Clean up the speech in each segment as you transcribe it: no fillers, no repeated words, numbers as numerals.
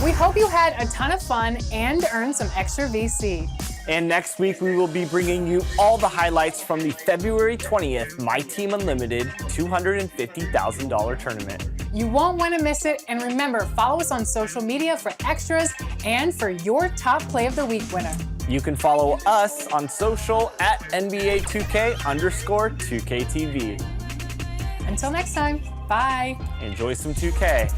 We hope you had a ton of fun and earned some extra VC. And next week, we will be bringing you all the highlights from the February 20th My Team Unlimited $250,000 tournament. You won't want to miss it, and remember, follow us on social media for extras and for your top play of the week winner. You can follow us on social at NBA2K_2KTV. Until next time, bye. Enjoy some 2K.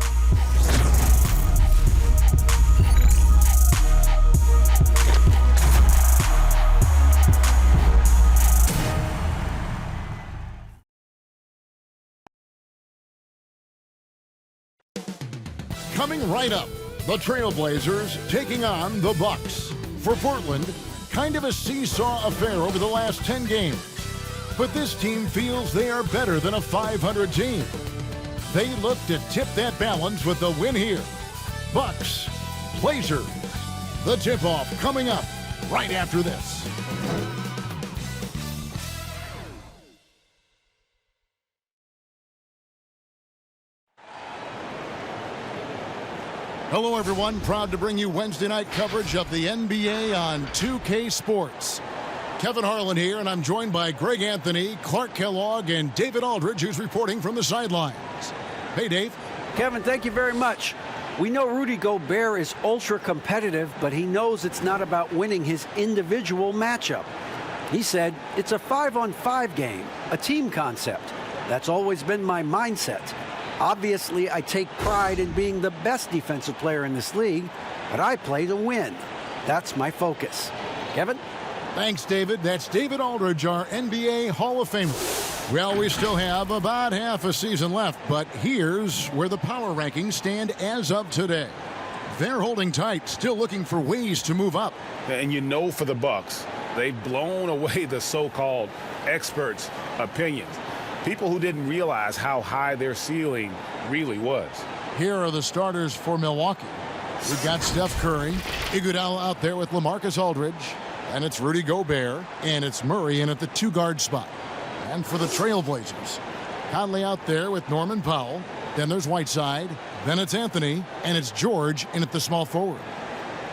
Coming right up, the Trailblazers taking on the Bucks. For Portland, kind of a seesaw affair over the last 10 games. But this team feels they are better than a 500 team. They look to tip that balance with the win here. Bucks, Blazers. The tip-off coming up right after this. Hello, everyone. Proud to bring you Wednesday night coverage of the NBA on 2K Sports. Kevin Harlan here, and I'm joined by Greg Anthony, Clark Kellogg, and David Aldridge, who's reporting from the sidelines. Hey, Dave. Kevin, thank you very much. We know Rudy Gobert is ultra competitive, but he knows it's not about winning his individual matchup. He said, it's a 5-on-5 game, a team concept. That's always been my mindset. Obviously, I take pride in being the best defensive player in this league, but I play to win. That's my focus. Kevin? Thanks, David. That's David Aldridge, our NBA Hall of Famer. Well, we still have about half a season left, but here's where the power rankings stand as of today. They're holding tight, still looking for ways to move up. And you know, for the Bucks, they've blown away the so-called experts' opinions. People who didn't realize how high their ceiling really was. Here are the starters for Milwaukee. We've got Steph Curry, Iguodala out there with LaMarcus Aldridge, and it's Rudy Gobert, and it's Murray in at the 2-guard spot. And for the Trailblazers, Conley out there with Norman Powell, then there's Whiteside, then it's Anthony, and it's George in at the small forward.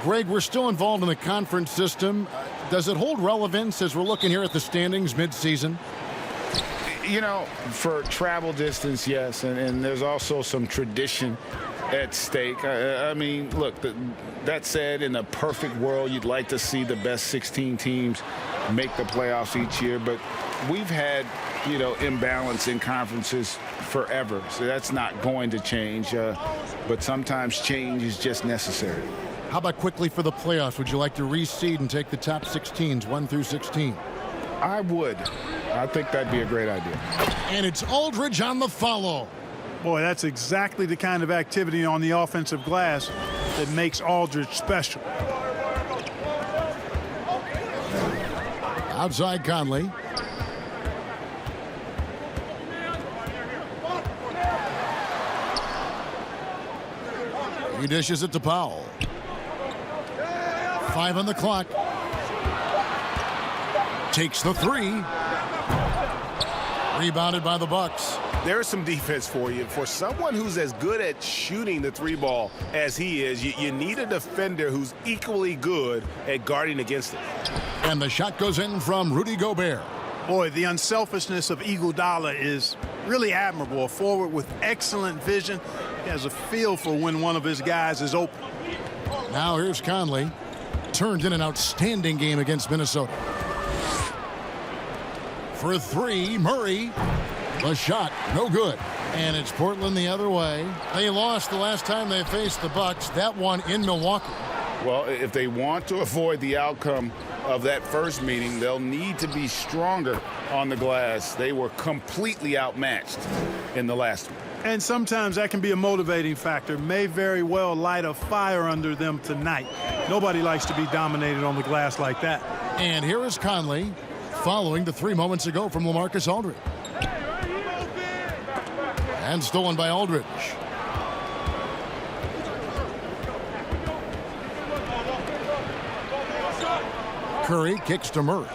Greg, we're still involved in the conference system. Does it hold relevance as we're looking here at the standings mid-season? You know, for travel distance, yes, and there's also some tradition at stake. I mean, look, that said, in a perfect world, you'd like to see the best 16 teams make the playoffs each year, but we've had, you know, imbalance in conferences forever, so that's not going to change, but sometimes change is just necessary. How about quickly for the playoffs? Would you like to reseed and take the top 16s, 1 through 16? I would. I think that'd be a great idea. And it's Aldridge on the follow. Boy, that's exactly the kind of activity on the offensive glass that makes Aldridge special. Outside Conley. He dishes it to Powell. 5 on the clock. Takes the 3. Rebounded by the Bucks. There's some defense for you. For someone who's as good at shooting the 3-ball as he is, you need a defender who's equally good at guarding against it. And the shot goes in from Rudy Gobert. Boy, the unselfishness of Iguodala is really admirable. A forward with excellent vision. He has a feel for when one of his guys is open. Now here's Conley. Turned in an outstanding game against Minnesota. For 3, Murray. The shot, no good. And it's Portland the other way. They lost the last time they faced the Bucks, that one in Milwaukee. Well, if they want to avoid the outcome of that first meeting, they'll need to be stronger on the glass. They were completely outmatched in the last one. And sometimes that can be a motivating factor. May very well light a fire under them tonight. Nobody likes to be dominated on the glass like that. And here is Conley following the 3 moments ago from LaMarcus Aldridge. And stolen by Aldridge. Curry kicks to Murray.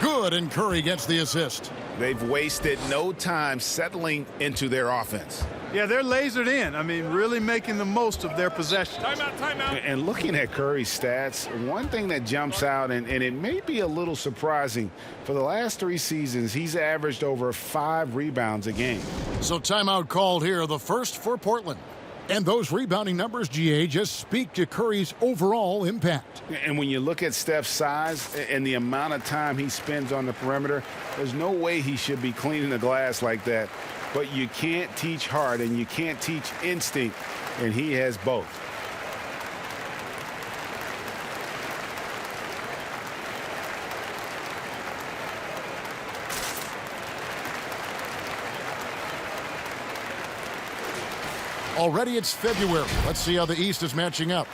Good, and Curry gets the assist. They've wasted no time settling into their offense. Yeah, they're lasered in. I mean, really making the most of their possession. Timeout. And looking at Curry's stats, one thing that jumps out, and it may be a little surprising, for the last 3 seasons, he's averaged over 5 rebounds a game. So timeout called here, the first for Portland. And those rebounding numbers, GA, just speak to Curry's overall impact. And when you look at Steph's size and the amount of time he spends on the perimeter, there's no way he should be cleaning the glass like that. But you can't teach heart and you can't teach instinct, and he has both. Already it's February. Let's see how the East is matching up.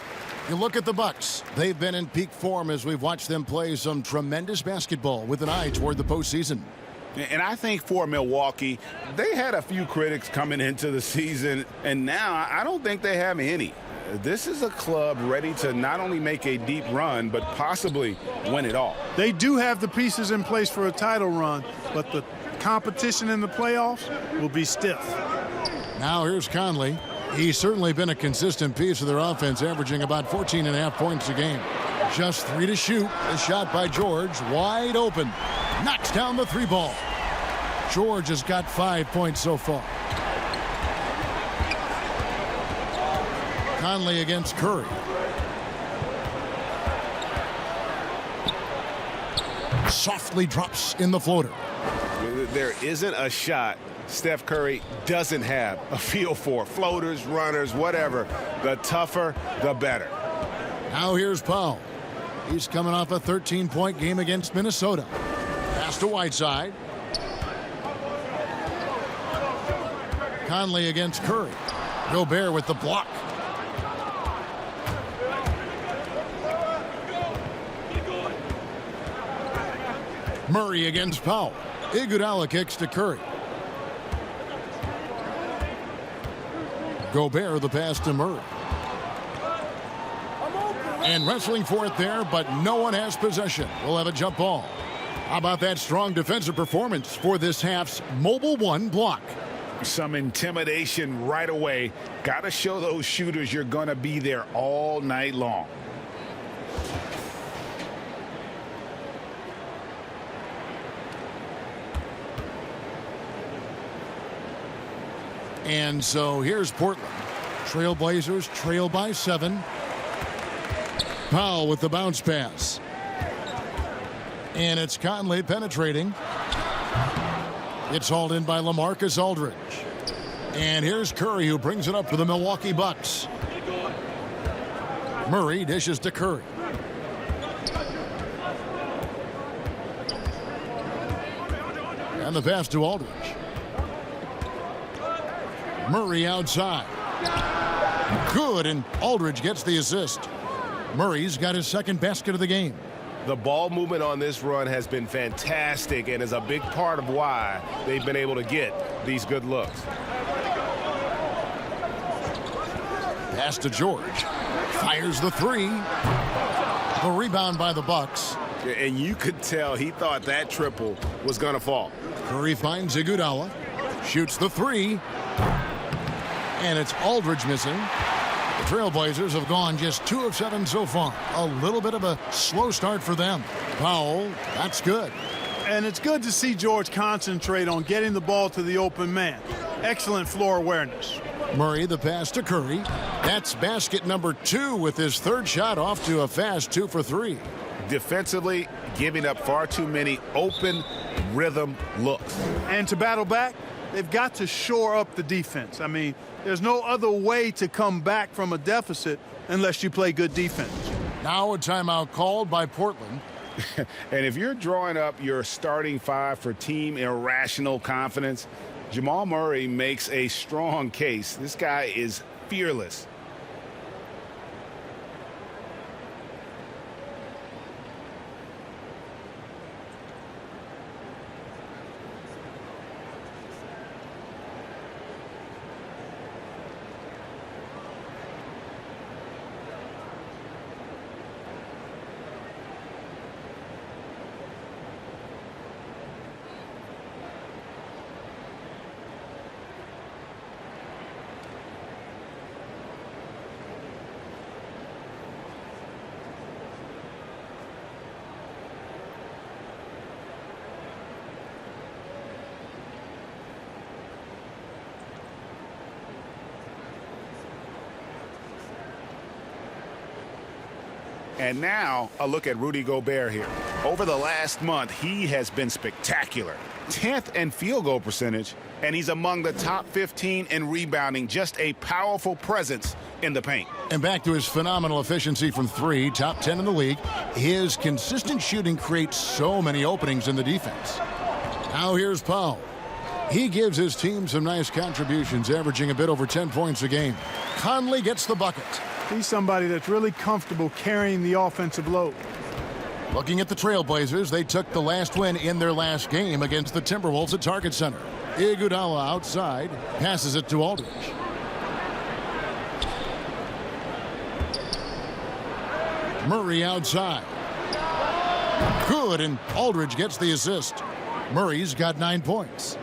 You look at the Bucks. They've been in peak form as we've watched them play some tremendous basketball with an eye toward the postseason. And I think for Milwaukee, they had a few critics coming into the season, and now I don't think they have any. This is a club ready to not only make a deep run, but possibly win it all. They do have the pieces in place for a title run, but the competition in the playoffs will be stiff. Now here's Conley. He's certainly been a consistent piece of their offense, averaging about 14.5 points a game. Just 3 to shoot. A shot by George, wide open. Knocks down the 3 ball. George has got 5 points so far. Conley against Curry. Softly drops in the floater. There isn't a shot Steph Curry doesn't have a feel for. Floaters, runners, whatever. The tougher, the better. Now here's Powell. He's coming off a 13-point game against Minnesota. Pass to Whiteside. Conley against Curry. Gobert with the block. Murray against Powell. Iguodala kicks to Curry. Gobert the pass to Murray. And wrestling for it there, but no one has possession. We'll have a jump ball. How about that strong defensive performance for this half's Mobile One block? Some intimidation right away. Got to show those shooters you're going to be there all night long. And so here's Portland. Trailblazers trail by 7. Powell with the bounce pass. And it's Conley penetrating. It's hauled in by LaMarcus Aldridge. And here's Curry, who brings it up for the Milwaukee Bucks. Murray dishes to Curry. And the pass to Aldridge. Murray outside. Good, and Aldridge gets the assist. Murray's got his second basket of the game. The ball movement on this run has been fantastic and is a big part of why they've been able to get these good looks. Pass to George. Fires the 3. The rebound by the Bucks. And you could tell he thought that triple was going to fall. Curry finds Iguodala. Shoots the 3. And it's Aldridge missing. The Trailblazers have gone just 2 of 7 so far. A little bit of a slow start for them. Powell, that's good. And it's good to see George concentrate on getting the ball to the open man. Excellent floor awareness. Murray the pass to Curry. That's basket number 2 with his 3rd shot off to a fast 2 for 3. Defensively, giving up far too many open rhythm looks. And to battle back, they've got to shore up the defense. I mean, there's no other way to come back from a deficit unless you play good defense. Now a timeout called by Portland. And if you're drawing up your starting 5 for team irrational confidence, Jamal Murray makes a strong case. This guy is fearless. And now a look at Rudy Gobert here. Over the last month, he has been spectacular. 10th in field goal percentage, and he's among the top 15 in rebounding. Just a powerful presence in the paint. And back to his phenomenal efficiency from three, top 10 in the league. His consistent shooting creates so many openings in the defense. Now here's Powell. He gives his team some nice contributions, averaging a bit over 10 points a game. Conley gets the bucket. He's somebody that's really comfortable carrying the offensive load. Looking at the Trailblazers, they took the last win in their last game against the Timberwolves at Target Center. Iguodala outside, passes it to Aldridge. Murray outside. Good, and Aldridge gets the assist. Murray's got 9 points.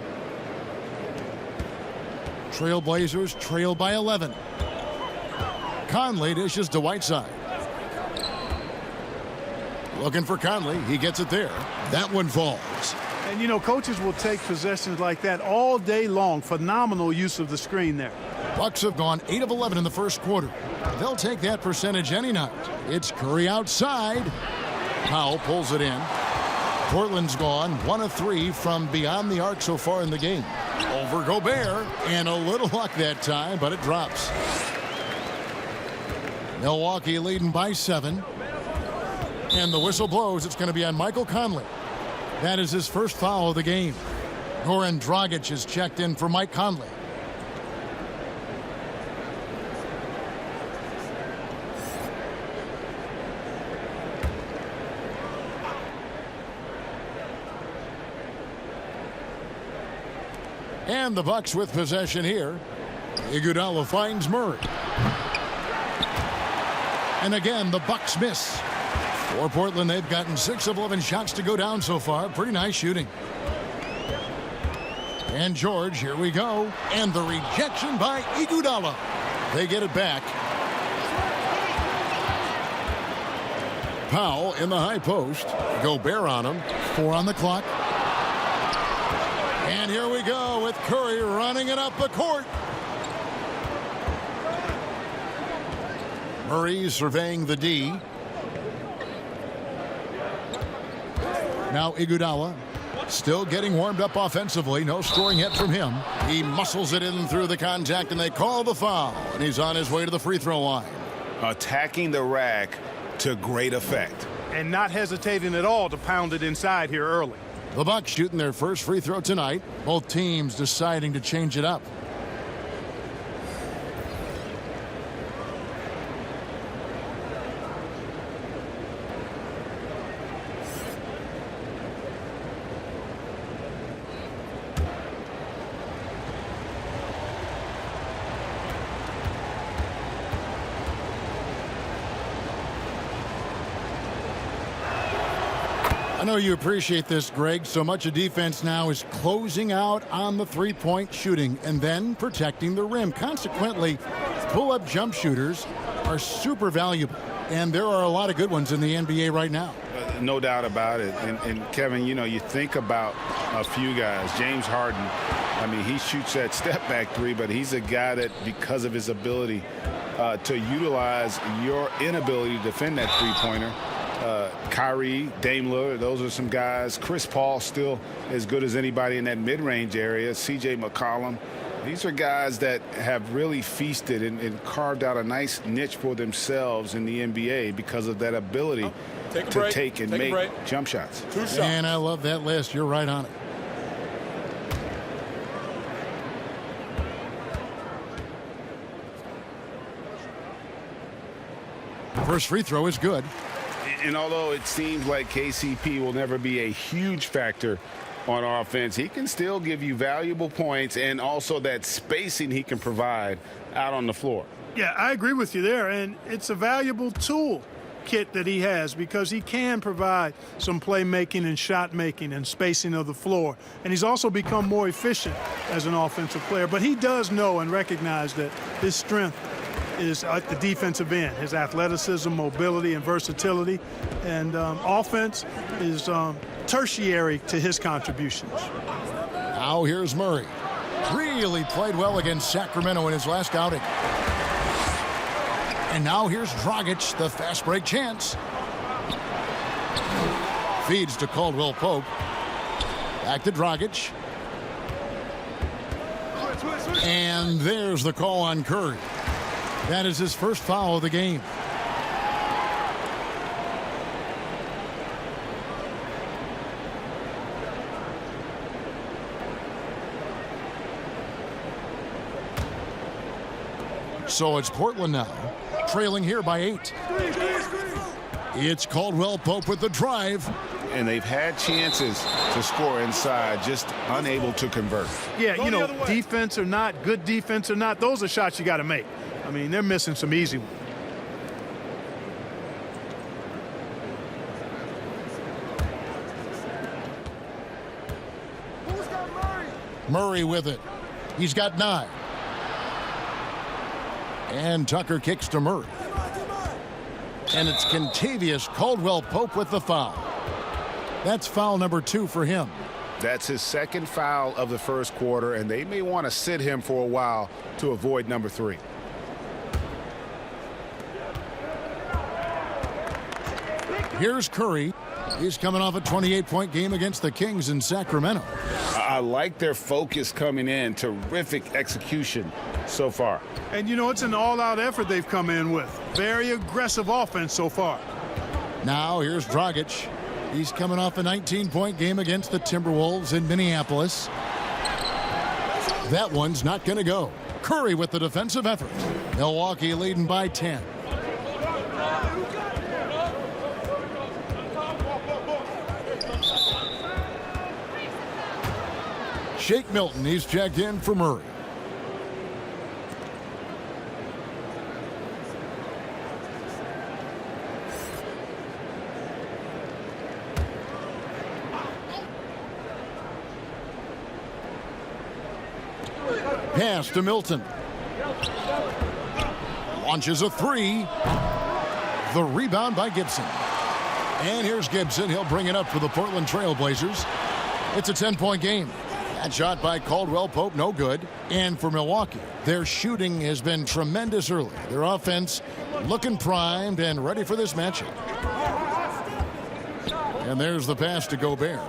Trailblazers trail by 11. Conley dishes to Whiteside. Looking for Conley. He gets it there. That one falls. And, you know, coaches will take possessions like that all day long. Phenomenal use of the screen there. Bucks have gone 8 of 11 in the first quarter. They'll take that percentage any night. It's Curry outside. Powell pulls it in. Portland's gone 1 of 3 from beyond the arc so far in the game. Over Gobert, and a little luck that time, but it drops. Milwaukee leading by 7. And the whistle blows. It's going to be on Michael Conley. That is his first foul of the game. Goran Dragic is checked in for Mike Conley. And the Bucks with possession here. Iguodala finds Murray. And again, the Bucks miss. For Portland, they've gotten 6 of 11 shots to go down so far. Pretty nice shooting. And George, here we go. And the rejection by Iguodala. They get it back. Powell in the high post. Gobert on him. 4 on the clock. And here we go with Curry running it up the court. Murray surveying the D. Now Iguodala still getting warmed up offensively. No scoring yet from him. He muscles it in through the contact, and they call the foul. And he's on his way to the free throw line. Attacking the rack to great effect. And not hesitating at all to pound it inside here early. The Bucks shooting their first free throw tonight. Both teams deciding to change it up. I know you appreciate this, Greg. So much of defense now is closing out on the three-point shooting and then protecting the rim. Consequently, pull-up jump shooters are super valuable, and there are a lot of good ones in the NBA right now. No doubt about it. And Kevin, you know, you think about a few guys. James Harden, I mean, he shoots that step-back three, but he's a guy that, because of his ability to utilize your inability to defend that three-pointer, Kyrie, Dame Lillard, those are some guys. Chris Paul still as good as anybody in that mid-range area. C.J. McCollum. These are guys that have really feasted and carved out a nice niche for themselves in the NBA because of that ability to take and make jump shots. 2 shots. And I love that list. You're right on it. First free throw is good. And although it seems like KCP will never be a huge factor on offense, he can still give you valuable points and also that spacing he can provide out on the floor. Yeah, I agree with you there, and it's a valuable tool kit that he has because he can provide some playmaking and shot making and spacing of the floor. And he's also become more efficient as an offensive player. But he does know and recognize that his strength is at the defensive end, his athleticism, mobility, and versatility. And offense is tertiary to his contributions. Now here's Murray. Really played well against Sacramento in his last outing. And now here's Dragic, the fast break chance. Feeds to Caldwell Pope. Back to Dragic. And there's the call on Curry. That is his first foul of the game. So it's Portland now, trailing here by 8. It's Caldwell Pope with the drive. And they've had chances to score inside, just unable to convert. Yeah, you know, defense or not, good defense or not, those are shots you got to make. I mean, they're missing some easy ones. Murray with it. He's got 9. And Tucker kicks to Murray. And it's Kentavious Caldwell Pope with the foul. That's foul number 2 for him. That's his second foul of the first quarter, and they may want to sit him for a while to avoid number 3. Here's Curry. He's coming off a 28-point game against the Kings in Sacramento. I like their focus coming in. Terrific execution so far. And, you know, it's an all-out effort they've come in with. Very aggressive offense so far. Now here's Dragic. He's coming off a 19-point game against the Timberwolves in Minneapolis. That one's not going to go. Curry with the defensive effort. Milwaukee leading by 10. Shake Milton, he's checked in for Murray. Pass to Milton. Launches a 3. The rebound by Gibson. And here's Gibson. He'll bring it up for the Portland Trail Blazers. It's a 10-point game. That shot by Caldwell Pope, no good. And for Milwaukee, their shooting has been tremendous early. Their offense looking primed and ready for this matchup. And there's the pass to Gobert.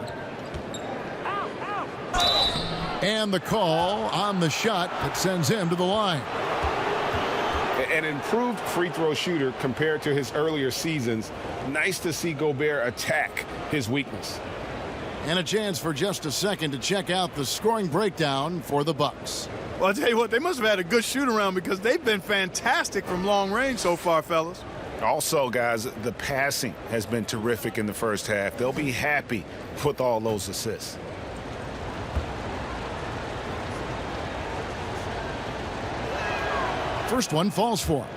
And the call on the shot that sends him to the line. An improved free throw shooter compared to his earlier seasons. Nice to see Gobert attack his weakness. And a chance for just a second to check out the scoring breakdown for the Bucks. Well, I'll tell you what, they must have had a good shoot-around because they've been fantastic from long range so far, fellas. Also, guys, the passing has been terrific in the first half. They'll be happy with all those assists. First one falls for him.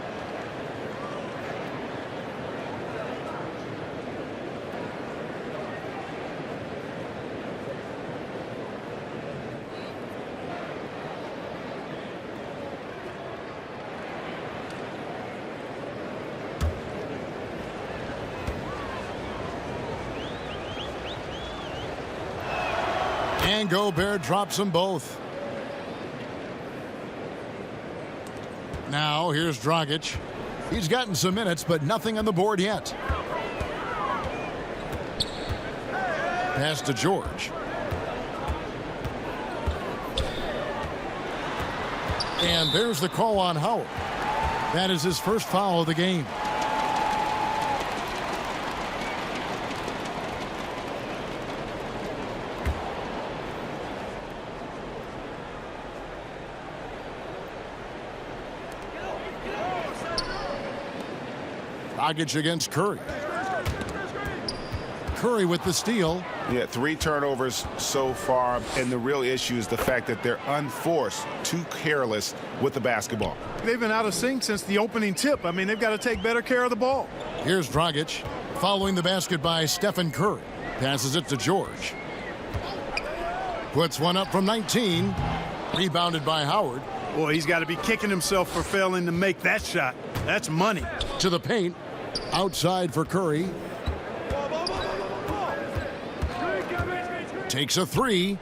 And Gobert drops them both. Now here's Dragic. He's gotten some minutes, but nothing on the board yet. Pass to George. And there's the call on Howard. That is his first foul of the game. Dragic against Curry. Curry with the steal. Yeah, 3 turnovers so far, and the real issue is the fact that they're unforced, too careless with the basketball. They've been out of sync since the opening tip. I mean, they've got to take better care of the ball. Here's Dragic, following the basket by Stephen Curry. Passes it to George. Puts one up from 19. Rebounded by Howard. Boy, he's got to be kicking himself for failing to make that shot. That's money. To the paint. Outside for Curry. Takes a 3.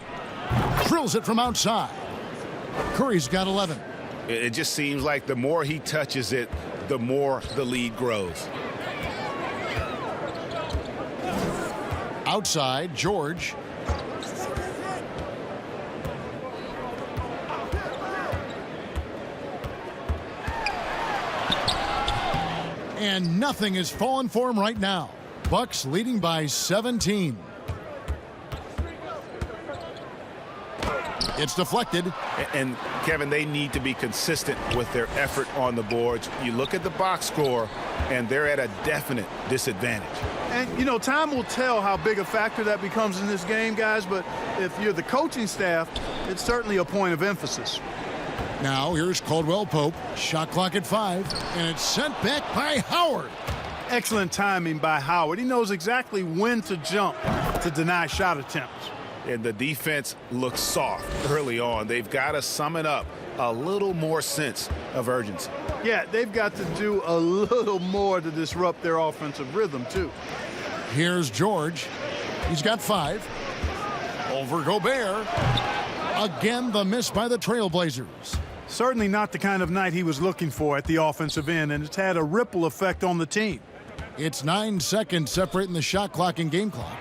Drills it from outside. Curry's got 11. It just seems like the more he touches it, the more the lead grows. Outside, George. And nothing is falling for him right now. Bucks leading by 17. It's deflected. And Kevin, they need to be consistent with their effort on the boards. You look at the box score, and they're at a definite disadvantage. And, you know, time will tell how big a factor that becomes in this game, guys, but if you're the coaching staff, it's certainly a point of emphasis. Now here's Caldwell Pope. Shot clock at 5, and it's sent back by Howard. Excellent timing by Howard. He knows exactly when to jump to deny shot attempts. And the defense looks soft early on. They've got to sum it up a little more sense of urgency. Yeah, they've got to do a little more to disrupt their offensive rhythm, too. Here's George. He's got 5. Over Gobert. Again, the miss by the Trailblazers. Certainly not the kind of night he was looking for at the offensive end, and it's had a ripple effect on the team. It's 9 seconds separating the shot clock and game clock.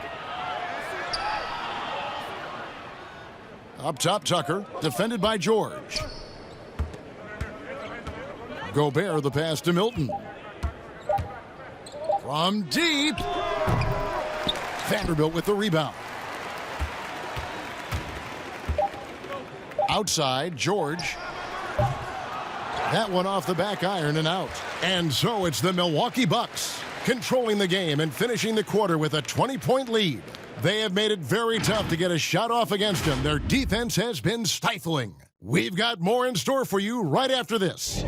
Up top, Tucker, defended by George. Gobert, the pass to Milton. From deep. Vanderbilt with the rebound. Outside, George. That one off the back iron and out. And so it's the Milwaukee Bucks controlling the game and finishing the quarter with a 20-point lead. They have made it very tough to get a shot off against them. Their defense has been stifling. We've got more in store for you right after this.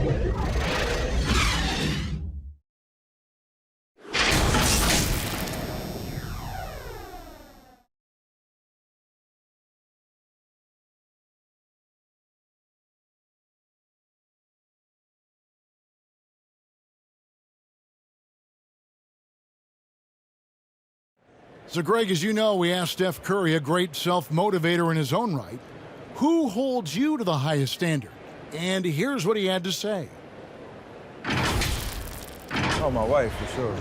So, Greg, as you know, we asked Steph Curry, a great self-motivator in his own right, who holds you to the highest standard? And here's what he had to say. Oh, my wife, for sure.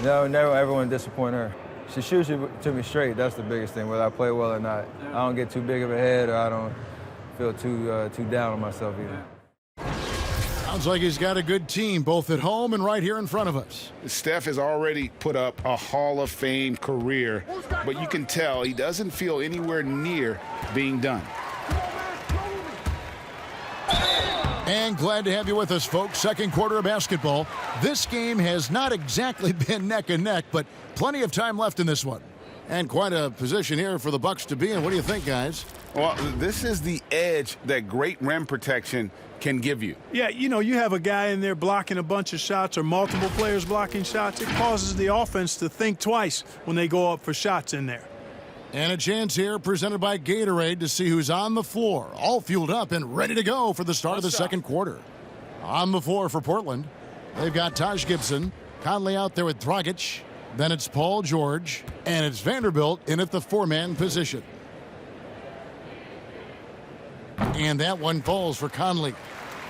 No, never ever want to disappoint her. She shoots it to me straight. That's the biggest thing, whether I play well or not. I don't get too big of a head, or I don't feel too down on myself either. Sounds like he's got a good team, both at home and right here in front of us. Steph has already put up a Hall of Fame career, but you can tell he doesn't feel anywhere near being done. And glad to have you with us, folks. Second quarter of basketball. This game has not exactly been neck and neck, but plenty of time left in this one. And quite a position here for the Bucks to be in. What do you think, guys? Well, this is the edge that great rim protection can give you. Yeah, you know, you have a guy in there blocking a bunch of shots or multiple players blocking shots. It causes the offense to think twice when they go up for shots in there. And a chance here presented by Gatorade to see who's on the floor, all fueled up and ready to go for the start of the second quarter. On the floor for Portland, they've got Taj Gibson, Conley out there with Dragic, then it's Paul George, and it's Vanderbilt in at the 4-man position. And that one falls for Conley.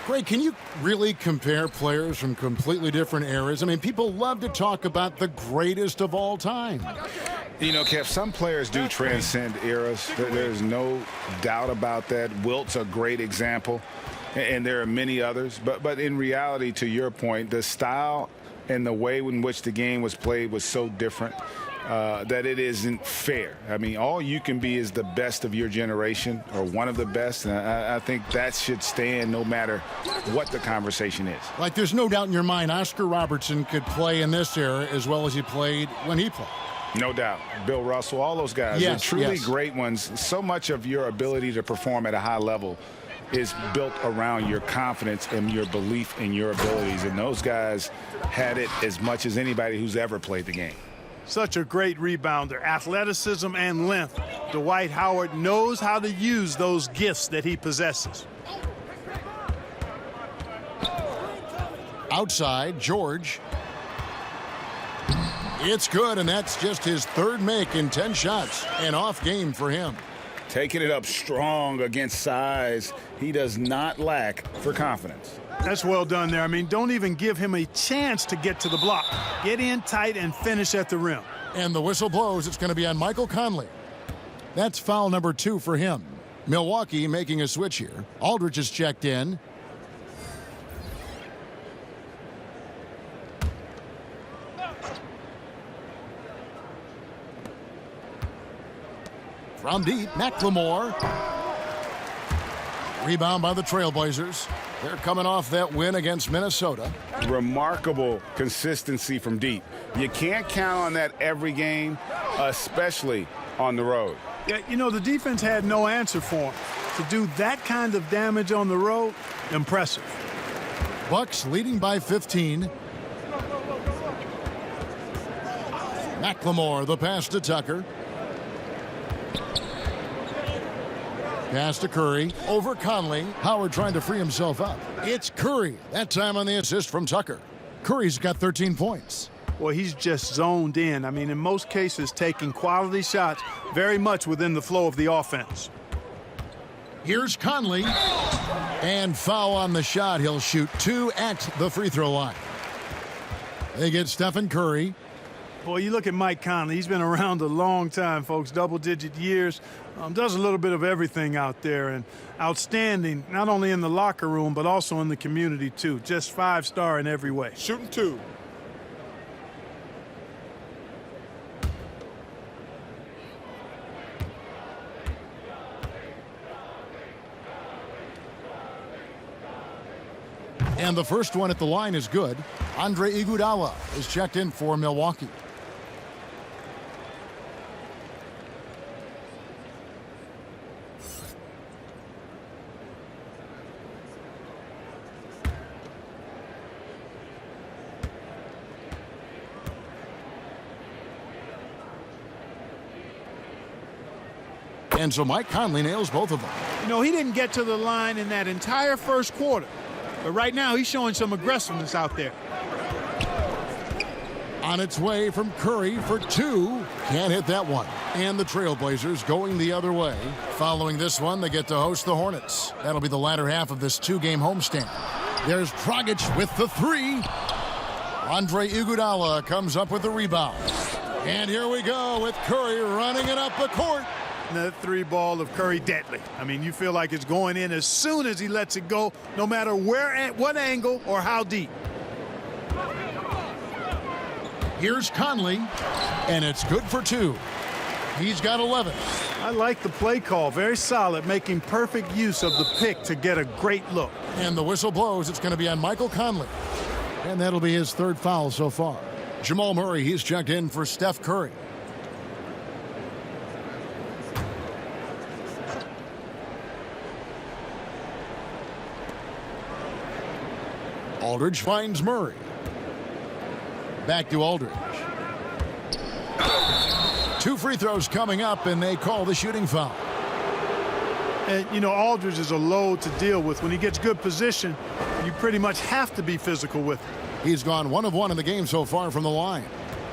Greg, can you really compare players from completely different eras? I mean, people love to talk about the greatest of all time. You know, Kev, some players do transcend eras. There's no doubt about that. Wilt's a great example, and there are many others. But in reality, to your point, the style and the way in which the game was played was so different that it isn't fair. I mean, all you can be is the best of your generation or one of the best, and I think that should stand no matter what the conversation is. Like, there's no doubt in your mind Oscar Robertson could play in this era as well as he played when he played. No doubt. Bill Russell, all those guys, yes, are truly yes. great ones. So much of your ability to perform at a high level is built around your confidence and your belief in your abilities, and those guys had it as much as anybody who's ever played the game. Such a great rebounder, athleticism and length. Dwight Howard knows how to use those gifts that he possesses. Outside, George. It's good, and that's just his third make in 10 shots. An off game for him. Taking it up strong against size, he does not lack for confidence. That's well done there. I mean, don't even give him a chance to get to the block. Get in tight and finish at the rim. And the whistle blows. It's going to be on Michael Conley. That's foul number 2 for him. Milwaukee making a switch here. Aldridge is checked in. From deep, McLemore. Rebound by the Trailblazers. They're coming off that win against Minnesota. Remarkable consistency from deep. You can't count on that every game, especially on the road. Yeah, you know, the defense had no answer for him. To do that kind of damage on the road, impressive. Bucks leading by 15. McLemore, the pass to Tucker. Pass to Curry, over Conley. Howard trying to free himself up. It's Curry, that time on the assist from Tucker. Curry's got 13 points. Well, he's just zoned in. I mean, in most cases, taking quality shots very much within the flow of the offense. Here's Conley. And foul on the shot. He'll shoot 2 at the free throw line. They get Stephen Curry. Boy, you look at Mike Conley. He's been around a long time, folks, double-digit years. Does a little bit of everything out there, and outstanding, not only in the locker room, but also in the community, too. Just 5-star in every way. Shooting 2. And the first one at the line is good. Andre Iguodala is checked in for Milwaukee. And so Mike Conley nails both of them. You know, he didn't get to the line in that entire first quarter. But right now, he's showing some aggressiveness out there. On its way from Curry for 2. Can't hit that one. And the Trailblazers going the other way. Following this one, they get to host the Hornets. That'll be the latter half of this 2-game homestand. There's Dragic with the 3. Andre Iguodala comes up with the rebound. And here we go with Curry running it up the court. That 3-ball of Curry, deadly. I mean, you feel like it's going in as soon as he lets it go, no matter where, at what angle, or how deep. Here's Conley, and it's good for 2. He's got 11. I like the play call. Very solid, making perfect use of the pick to get a great look. And the whistle blows. It's going to be on Michael Conley. And that'll be his 3rd foul so far. Jamal Murray, he's checked in for Steph Curry. Aldridge finds Murray. Back to Aldridge. 2 free throws coming up, and they call the shooting foul. And, you know, Aldridge is a load to deal with. When he gets good position, you pretty much have to be physical with him. He's gone 1 of 1 in the game so far from the line.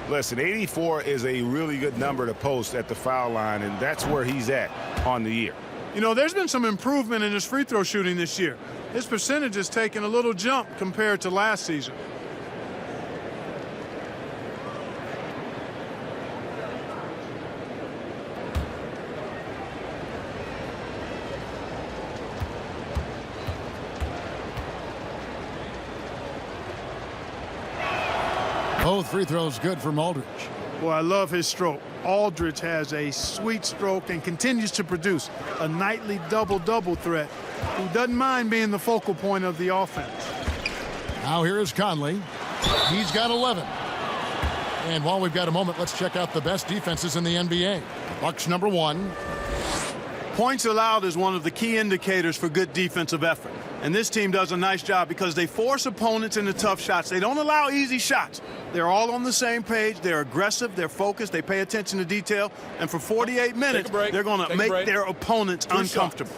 Listen, 84 is a really good number to post at the foul line, and that's where he's at on the year. You know, there's been some improvement in his free throw shooting this year. His percentage has taken a little jump compared to last season. Both free throws good from Aldridge. Boy, I love his stroke. Aldridge has a sweet stroke and continues to produce a nightly double-double threat who doesn't mind being the focal point of the offense. Now here is Conley. He's got 11. And while we've got a moment, let's check out the best defenses in the NBA. Bucks number 1. Points allowed is one of the key indicators for good defensive effort. And this team does a nice job because they force opponents into tough shots. They don't allow easy shots. They're all on the same page. They're aggressive. They're focused. They pay attention to detail. And for 48 minutes, they're going to make their opponents uncomfortable.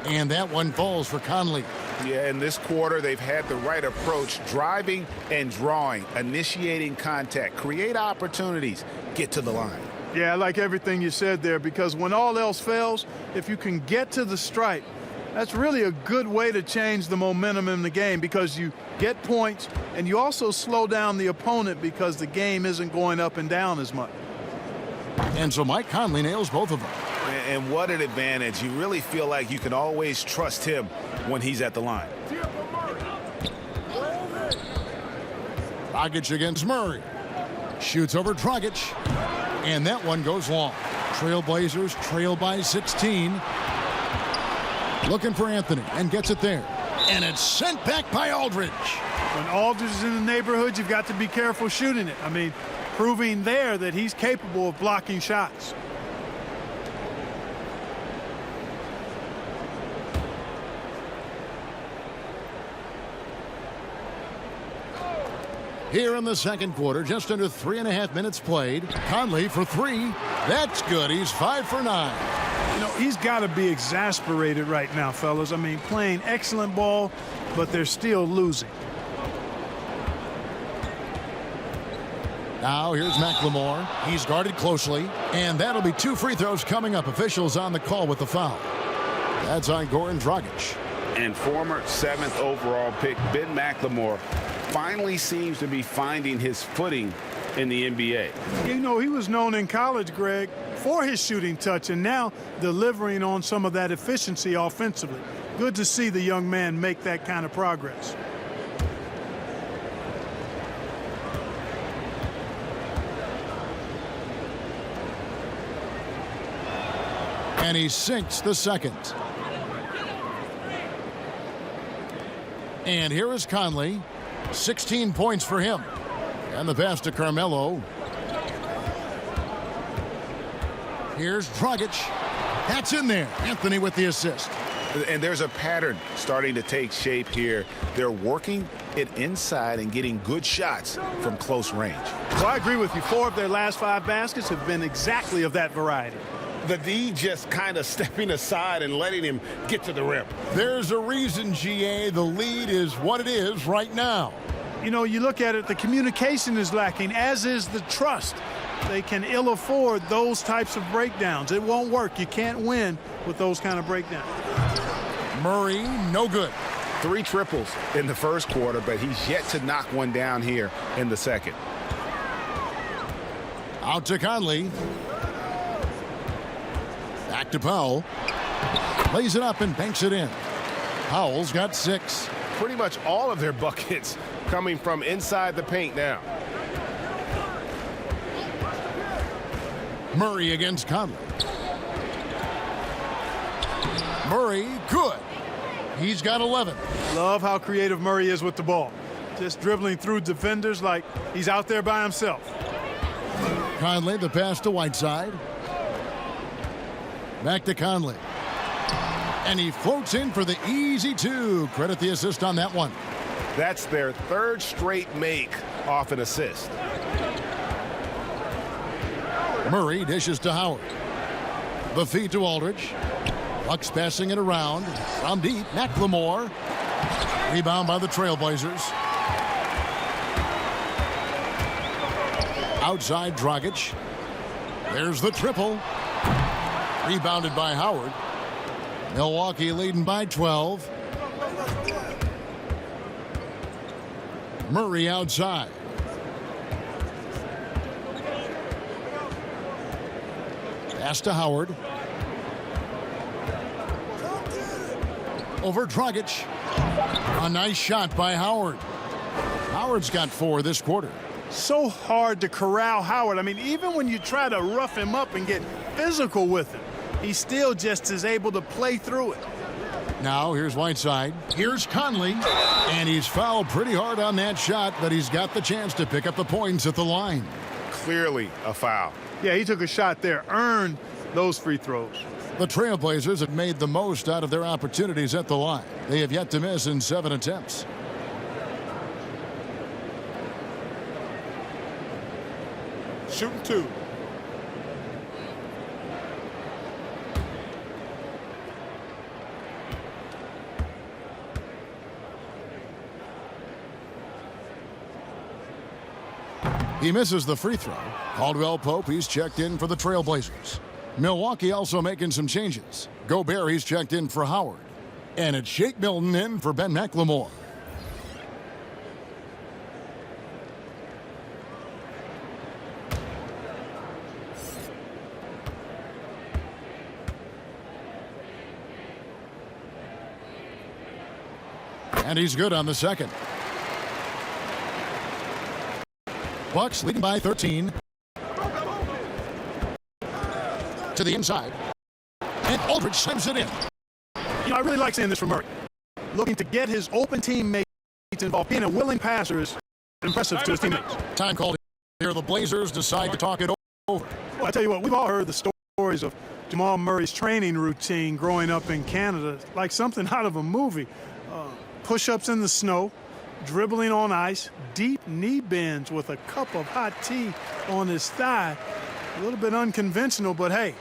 And that one falls for Conley. Yeah, in this quarter, they've had the right approach, driving and drawing, initiating contact, create opportunities, get to the line. Yeah, I like everything you said there, because when all else fails, if you can get to the stripe, that's really a good way to change the momentum in the game, because you get points and you also slow down the opponent because the game isn't going up and down as much. And so Mike Conley nails both of them. And what an advantage. You really feel like you can always trust him when he's at the line. Dragic against Murray. Shoots over Dragic. And that one goes long. Trailblazers trail by 16. Looking for Anthony and gets it there. And it's sent back by Aldridge. When Aldridge is in the neighborhood, you've got to be careful shooting it. I mean, proving there that he's capable of blocking shots. Here in the second quarter, just under 3.5 minutes played. Conley for three. That's good. He's 5 for 9. You know, he's got to be exasperated right now, fellas. I mean, playing excellent ball, but they're still losing. Now here's McLemore. He's guarded closely, and that'll be 2 free throws coming up. Officials on the call with the foul. That's on Goran Dragic. And former 7th overall pick Ben McLemore finally seems to be finding his footing in the NBA. You know, he was known in college, Greg, for his shooting touch, and now delivering on some of that efficiency offensively. Good to see the young man make that kind of progress. And he sinks the second. And here is Conley. 16 points for him. And the pass to Carmelo. Here's Dragic. That's in there. Anthony with the assist. And there's a pattern starting to take shape here. They're working it inside and getting good shots from close range. Well, I agree with you. 4 of their last 5 baskets have been exactly of that variety. The D just kind of stepping aside and letting him get to the rim. There's a reason, GA, the lead is what it is right now. You know, you look at it, the communication is lacking, as is the trust. They can ill afford those types of breakdowns. It won't work. You can't win with those kind of breakdowns. Murray, no good. 3 triples in the first quarter, but he's yet to knock one down here in the second. Out to Conley. Back to Powell. Lays it up and banks it in. Powell's got 6. Pretty much all of their buckets coming from inside the paint now. Murray against Conley. Murray, good. He's got 11. Love how creative Murray is with the ball. Just dribbling through defenders like he's out there by himself. Conley, the pass to Whiteside. Back to Conley. And he floats in for the easy 2. Credit the assist on that one. That's their 3rd straight make off an assist. Murray dishes to Howard. The feed to Aldridge. Bucks passing it around. From deep, McLemore. Rebound by the Trailblazers. Outside Dragic. There's the triple. Rebounded by Howard. Milwaukee leading by 12. Murray outside. Pass to Howard. Over Dragic. A nice shot by Howard. Howard's got 4 this quarter. So hard to corral Howard. I mean, even when you try to rough him up and get physical with him, he still just is able to play through it. Now here's Whiteside. Here's Conley. And he's fouled pretty hard on that shot, but he's got the chance to pick up the points at the line. Clearly a foul. Yeah, he took a shot there, earned those free throws. The Trailblazers have made the most out of their opportunities at the line. They have yet to miss in 7 attempts. Shooting 2. He misses the free throw. Caldwell Pope, he's checked in for the Trailblazers. Milwaukee also making some changes. Gobert, he's checked in for Howard. And it's Shake Milton in for Ben McLemore. And he's good on the second. Bucks leading by 13. To the inside. And Aldridge slams it in. You know, I really like seeing this from Murray. Looking to get his open teammates involved. Being a willing passer is impressive to his teammates. Time called here. The Blazers decide to talk it over. Well, I tell you what, we've all heard the stories of Jamal Murray's training routine growing up in Canada, like something out of a movie. Push-ups in the snow, dribbling on ice, deep knee bends with a cup of hot tea on his thigh. A little bit unconventional, but hey,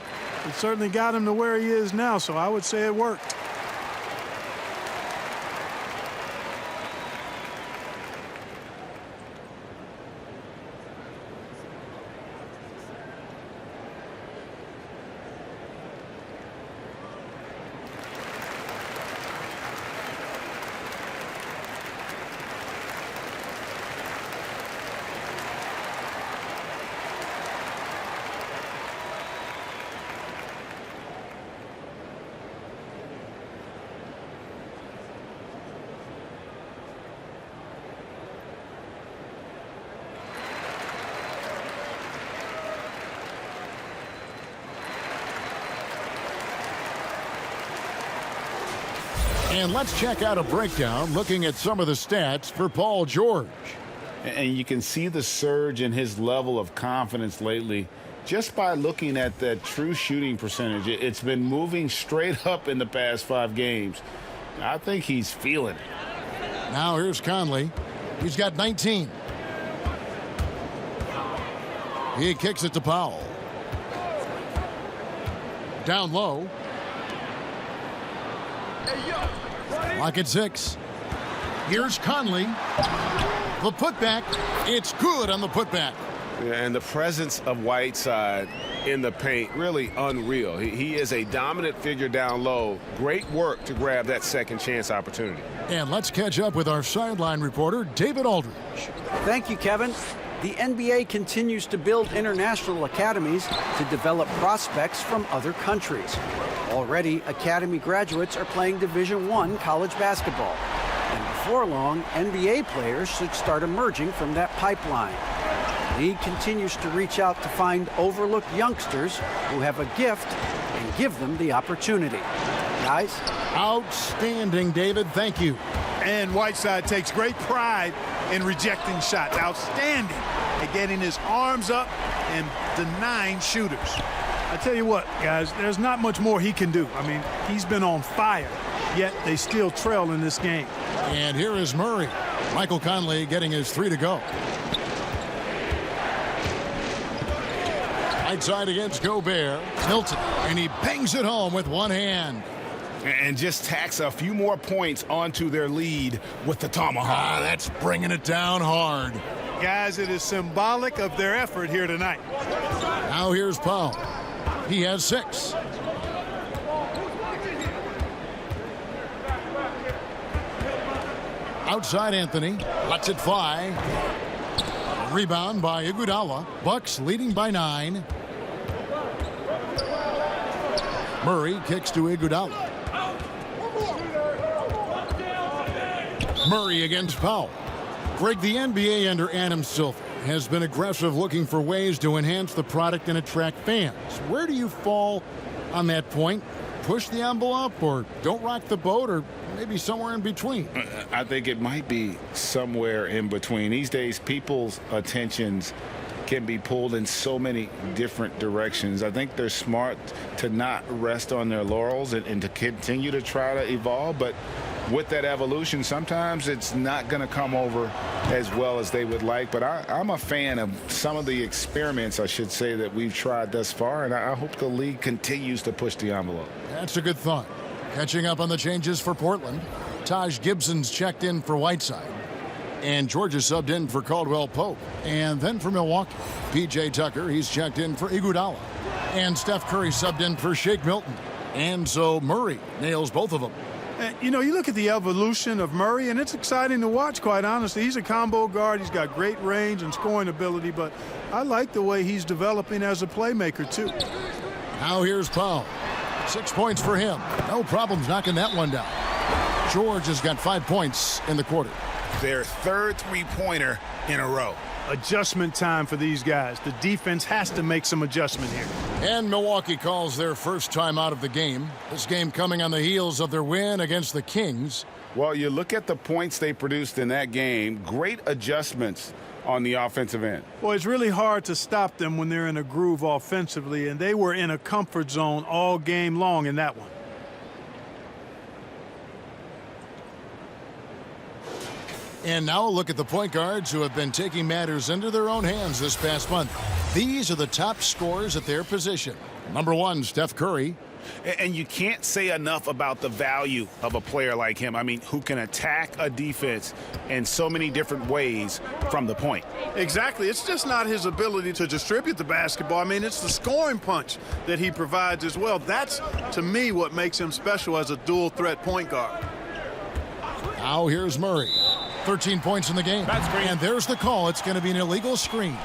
it certainly got him to where he is now, so I would say it worked. And let's check out a breakdown looking at some of the stats for Paul George. And you can see the surge in his level of confidence lately just by looking at that true shooting percentage. It's been moving straight up in the past 5 games. I think he's feeling it. Now here's Conley. He's got 19. He kicks it to Powell. Down low. Lock at 6. Here's Conley. The putback. It's good on the putback. And the presence of Whiteside in the paint, really unreal. He is a dominant figure down low. Great work to grab that second chance opportunity. And let's catch up with our sideline reporter, David Aldridge. Thank you, Kevin. The NBA continues to build international academies to develop prospects from other countries. Already, academy graduates are playing Division I college basketball. And before long, NBA players should start emerging from that pipeline. The league continues to reach out to find overlooked youngsters who have a gift and give them the opportunity. Guys? Outstanding, David. Thank you. And Whiteside takes great pride in rejecting shots. Outstanding at getting his arms up and denying shooters. I tell you what, guys, there's not much more he can do. I mean, he's been on fire, yet they still trail in this game. And here is Murray. Michael Conley getting his 3 to go. Right side against Gobert. Milton, and he bangs it home with one hand. And just tacks a few more points onto their lead with the tomahawk. That's bringing it down hard. Guys, it is symbolic of their effort here tonight. Now here's Powell. He has 6. Outside Anthony. Lets it fly. Rebound by Iguodala. Bucks leading by 9. Murray kicks to Iguodala. Murray against Powell. Greg, the NBA under Adam Silver has been aggressive looking for ways to enhance the product and attract fans. Where do you fall on that point? Push the envelope or don't rock the boat or maybe somewhere in between? I think it might be somewhere in between. These days, people's attentions can be pulled in so many different directions. I think they're smart to not rest on their laurels and to continue to try to evolve. But with that evolution, sometimes it's not going to come over as well as they would like. But I'm a fan of some of the experiments, I should say, that we've tried thus far. And I hope the league continues to push the envelope. That's a good thought. Catching up on the changes for Portland. Taj Gibson's checked in for Whiteside. And Georgia subbed in for Caldwell Pope. And then for Milwaukee, P.J. Tucker, he's checked in for Iguodala. And Steph Curry subbed in for Shake Milton. And so Murray nails both of them. You know, you look at the evolution of Murray, and it's exciting to watch, quite honestly. He's a combo guard. He's got great range and scoring ability, but I like the way he's developing as a playmaker, too. Now here's Powell. 6 points for him. No problems knocking that one down. George has got 5 points in the quarter. Their third three-pointer in a row. Adjustment time for these guys. The defense has to make some adjustment here. And Milwaukee calls their first time out of the game. This game coming on the heels of their win against the Kings. Well, you look at the points they produced in that game. Great adjustments on the offensive end. Well, it's really hard to stop them when they're in a groove offensively, and they were in a comfort zone all game long in that one. And now a look at the point guards who have been taking matters into their own hands this past month. These are the top scorers at their position. Number 1, Steph Curry. And you can't say enough about the value of a player like him. I mean, who can attack a defense in so many different ways from the point. Exactly. It's just not his ability to distribute the basketball. I mean, it's the scoring punch that he provides as well. That's, to me, what makes him special as a dual-threat point guard. Now here's Murray. 13 points in the game. And there's the call. It's going to be an illegal screen.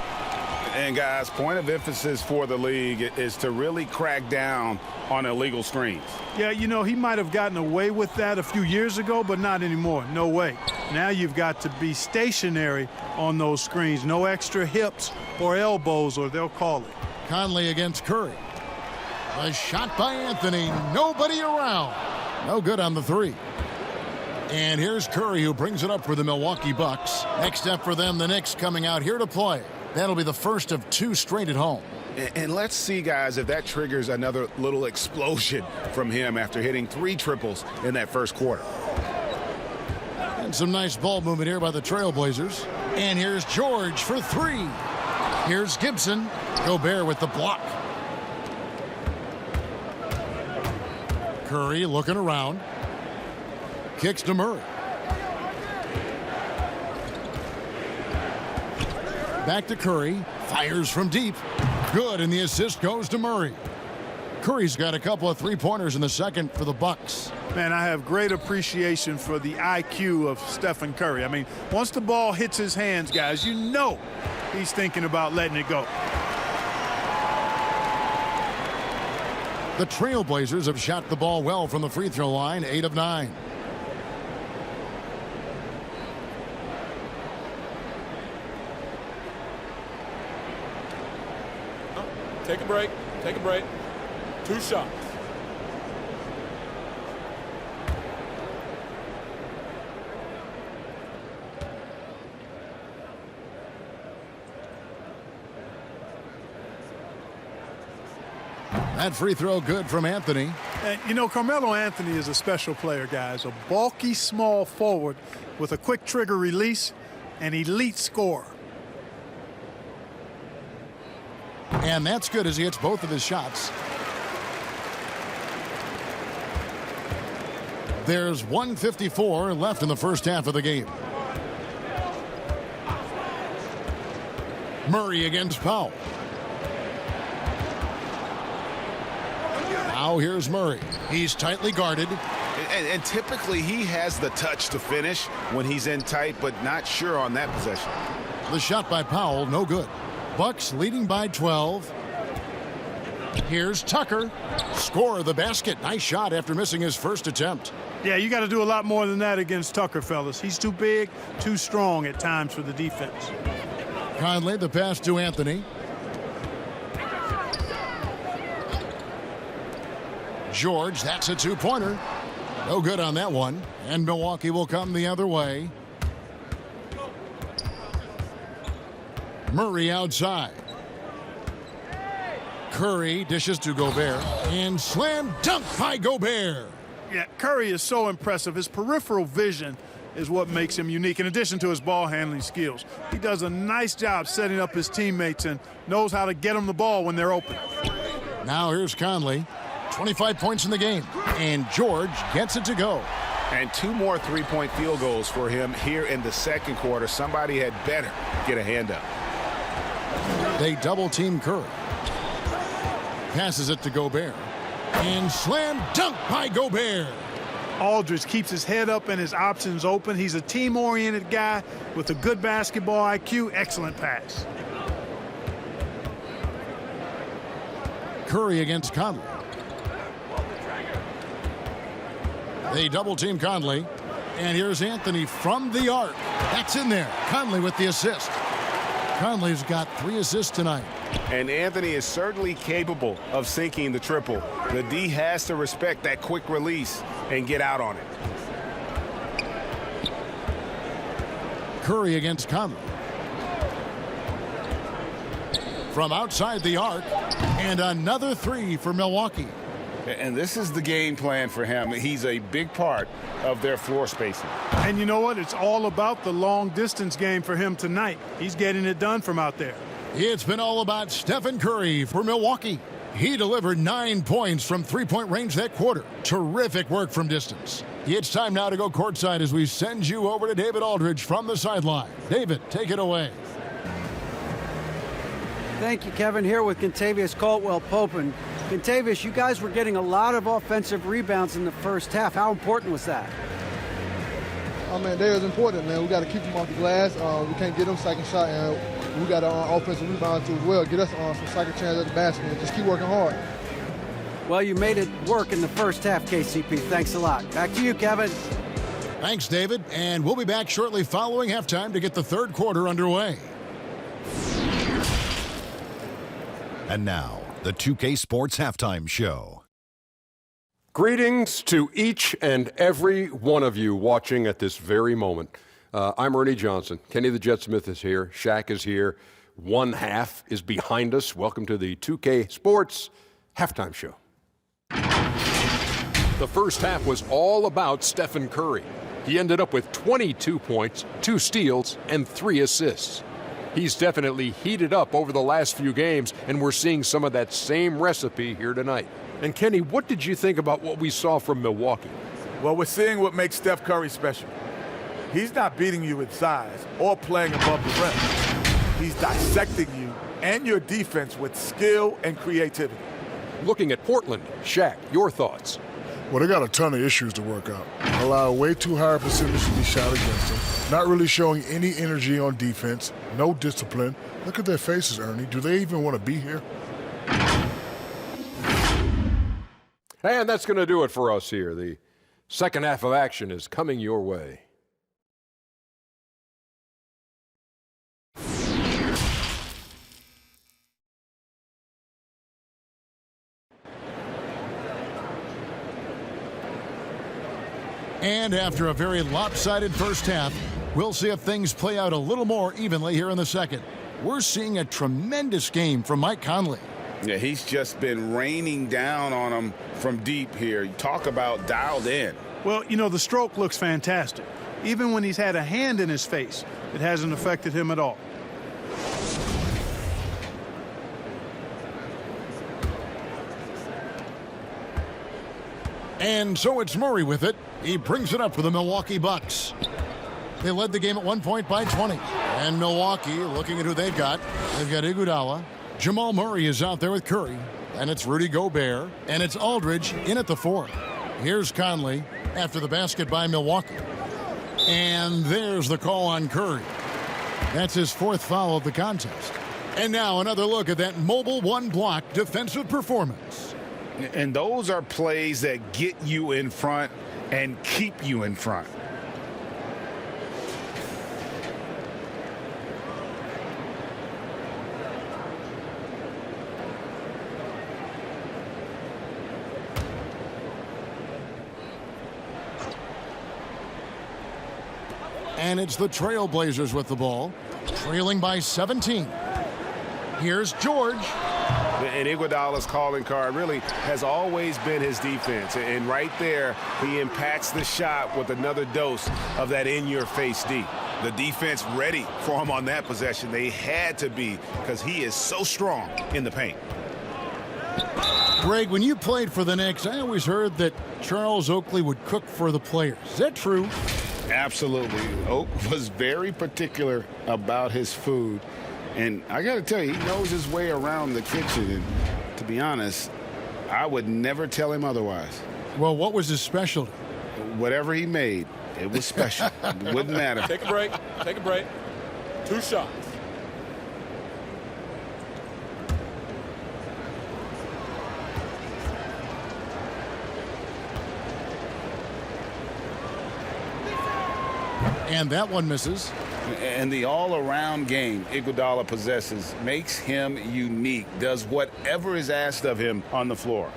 And, guys, point of emphasis for the league is to really crack down on illegal screens. Yeah, you know, he might have gotten away with that a few years ago, but not anymore. No way. Now you've got to be stationary on those screens. No extra hips or elbows, or they'll call it. Conley against Curry. A shot by Anthony. Nobody around. No good on the 3. And here's Curry, who brings it up for the Milwaukee Bucks. Next step for them, the Knicks coming out here to play. That'll be the first of 2 straight at home. And let's see, guys, if that triggers another little explosion from him after hitting 3 triples in that first quarter. And some nice ball movement here by the Trailblazers. And here's George for 3. Here's Gibson. Gobert with the block. Curry looking around. Kicks to Murray. Back to Curry. Fires from deep. Good, and the assist goes to Murray. Curry's got a couple of 3-pointers in the second for the Bucks. Man, I have great appreciation for the IQ of Stephen Curry. I mean, once the ball hits his hands, guys, you know he's thinking about letting it go. The Trailblazers have shot the ball well from the free throw line, 8 of 9. Take a break. Take a break. 2 shots. That free throw good from Anthony. And, you know, Carmelo Anthony is a special player, guys. A bulky, small forward with a quick trigger release, an elite scorer. And that's good as he hits both of his shots. There's 1:54 left in the first half of the game. Murray against Powell. Now here's Murray. He's tightly guarded. And typically he has the touch to finish when he's in tight, but not sure on that possession. The shot by Powell, no good. Bucks leading by 12. Here's Tucker. Score the basket. Nice shot after missing his first attempt. Yeah, you got to do a lot more than that against Tucker, fellas. He's too big, too strong at times for the defense. Conley, the pass to Anthony. George, that's a 2-pointer. No good on that one. And Milwaukee will come the other way. Murray outside. Curry dishes to Gobert. And slam dunk by Gobert. Yeah, Curry is so impressive. His peripheral vision is what makes him unique, in addition to his ball handling skills. He does a nice job setting up his teammates and knows how to get them the ball when they're open. Now here's Conley. 25 points in the game. And George gets it to go. And 2 more three-point field goals for him here in the second quarter. Somebody had better get a hand up. They double-team Curry. Passes it to Gobert. And slam dunk by Gobert. Aldridge keeps his head up and his options open. He's a team-oriented guy with a good basketball IQ. Excellent pass. Curry against Conley. They double-team Conley. And here's Anthony from the arc. That's in there. Conley with the assist. Conley's got 3 assists tonight. And Anthony is certainly capable of sinking the triple. The D has to respect that quick release and get out on it. Curry against Conley. From outside the arc. And another 3 for Milwaukee. And this is the game plan for him. He's a big part of their floor spacing. And you know what? It's all about the long-distance game for him tonight. He's getting it done from out there. It's been all about Stephen Curry for Milwaukee. He delivered 9 points from three-point range that quarter. Terrific work from distance. It's time now to go courtside as we send you over to David Aldridge from the sideline. David, take it away. Thank you, Kevin. Here with Kentavious Caldwell-Pope. Kentavious, you guys were getting a lot of offensive rebounds in the first half. How important was that? Oh, man, that is important, man. We got to keep them off the glass. We can't get them second shot, and we got to offensive rebound too as well. Get us some second chance at the basket and just keep working hard. Well, you made it work in the first half, KCP. Thanks a lot. Back to you, Kevin. Thanks, David. And we'll be back shortly following halftime to get the third quarter underway. And now, the 2K Sports Halftime Show. Greetings to each and every one of you watching at this very moment. I'm Ernie Johnson. Kenny the Jet Smith is here. Shaq is here. One half is behind us. Welcome to the 2K Sports Halftime Show. The first half was all about Stephen Curry. He ended up with 22 points, 2 steals, and 3 assists. He's definitely heated up over the last few games, and we're seeing some of that same recipe here tonight. And Kenny, what did you think about what we saw from Milwaukee? Well, we're seeing what makes Steph Curry special. He's not beating you with size or playing above the rim. He's dissecting you and your defense with skill and creativity. Looking at Portland, Shaq, your thoughts? Well, they got a ton of issues to work out. Allow way too high a percentage to be shot against them. Not really showing any energy on defense. No discipline. Look at their faces, Ernie. Do they even want to be here? And that's going to do it for us here. The second half of action is coming your way. And after a very lopsided first half, we'll see if things play out a little more evenly here in the second. We're seeing a tremendous game from Mike Conley. Yeah, he's just been raining down on him from deep here. You talk about dialed in. Well, you know, the stroke looks fantastic. Even when he's had a hand in his face, it hasn't affected him at all. And so it's Murray with it. He brings it up for the Milwaukee Bucks. They led the game at one point by 20. And Milwaukee, looking at who they've got Iguodala. Jamal Murray is out there with Curry. And it's Rudy Gobert. And it's Aldridge in at the 4. Here's Conley after the basket by Milwaukee. And there's the call on Curry. That's his 4th foul of the contest. And now another look at that mobile one-block defensive performance. And those are plays that get you in front and keep you in front. And it's the Trailblazers with the ball, trailing by 17. Here's George. And Iguodala's calling card really has always been his defense. And right there, he impacts the shot with another dose of that in-your-face D. The defense ready for him on that possession. They had to be because he is so strong in the paint. Greg, when you played for the Knicks, I always heard that Charles Oakley would cook for the players. Is that true? Absolutely. Oak was very particular about his food. And I got to tell you, he knows his way around the kitchen. And to be honest, I would never tell him otherwise. Well, what was his specialty? Whatever he made, it was special. It wouldn't matter. Take a break. Take a break. 2 shots. And that one misses. And the all-around game Iguodala possesses makes him unique, does whatever is asked of him on the floor.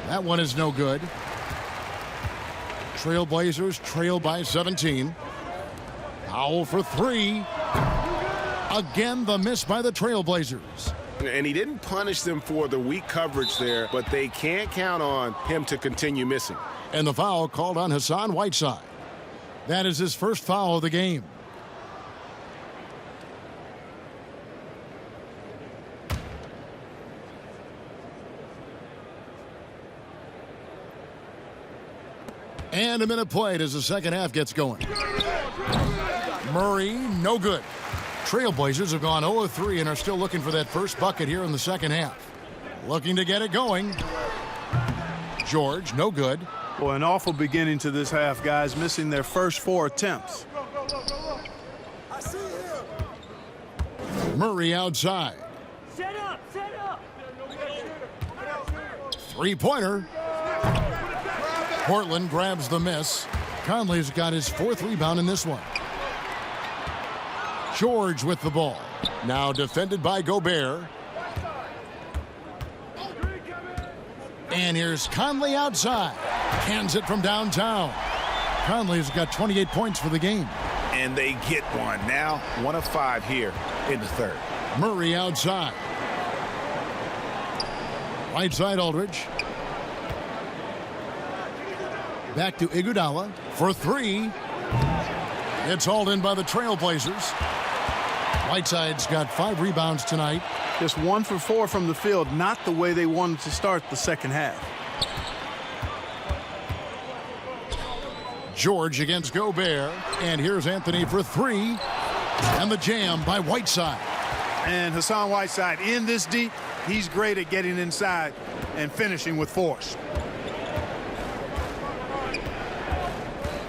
That one is no good. Trailblazers trail by 17. Powell for 3. Again, the miss by the Trailblazers. And he didn't punish them for the weak coverage there, but they can't count on him to continue missing. And the foul called on Hassan Whiteside. That is his first foul of the game. And a minute played as the second half gets going. Murray, no good. Trailblazers have gone 0-3 and are still looking for that first bucket here in the second half. Looking to get it going. George, no good. Boy, an awful beginning to this half, guys, missing their first 4 attempts. Murray outside. Set up, set up. Three-pointer. Portland grabs the miss. Conley's got his 4th rebound in this one. George with the ball. Now defended by Gobert. And here's Conley outside. Cans it from downtown. Conley's got 28 points for the game. And they get one. Now 1 of 5 here in the third. Murray outside. Right side Aldridge. Back to Iguodala for 3. It's hauled in by the Trailblazers. Whiteside's got 5 rebounds tonight. Just 1 for 4 from the field, not the way they wanted to start the second half. George against Gobert. And here's Anthony for 3. And the jam by Whiteside. And Hassan Whiteside in this deep, he's great at getting inside and finishing with force.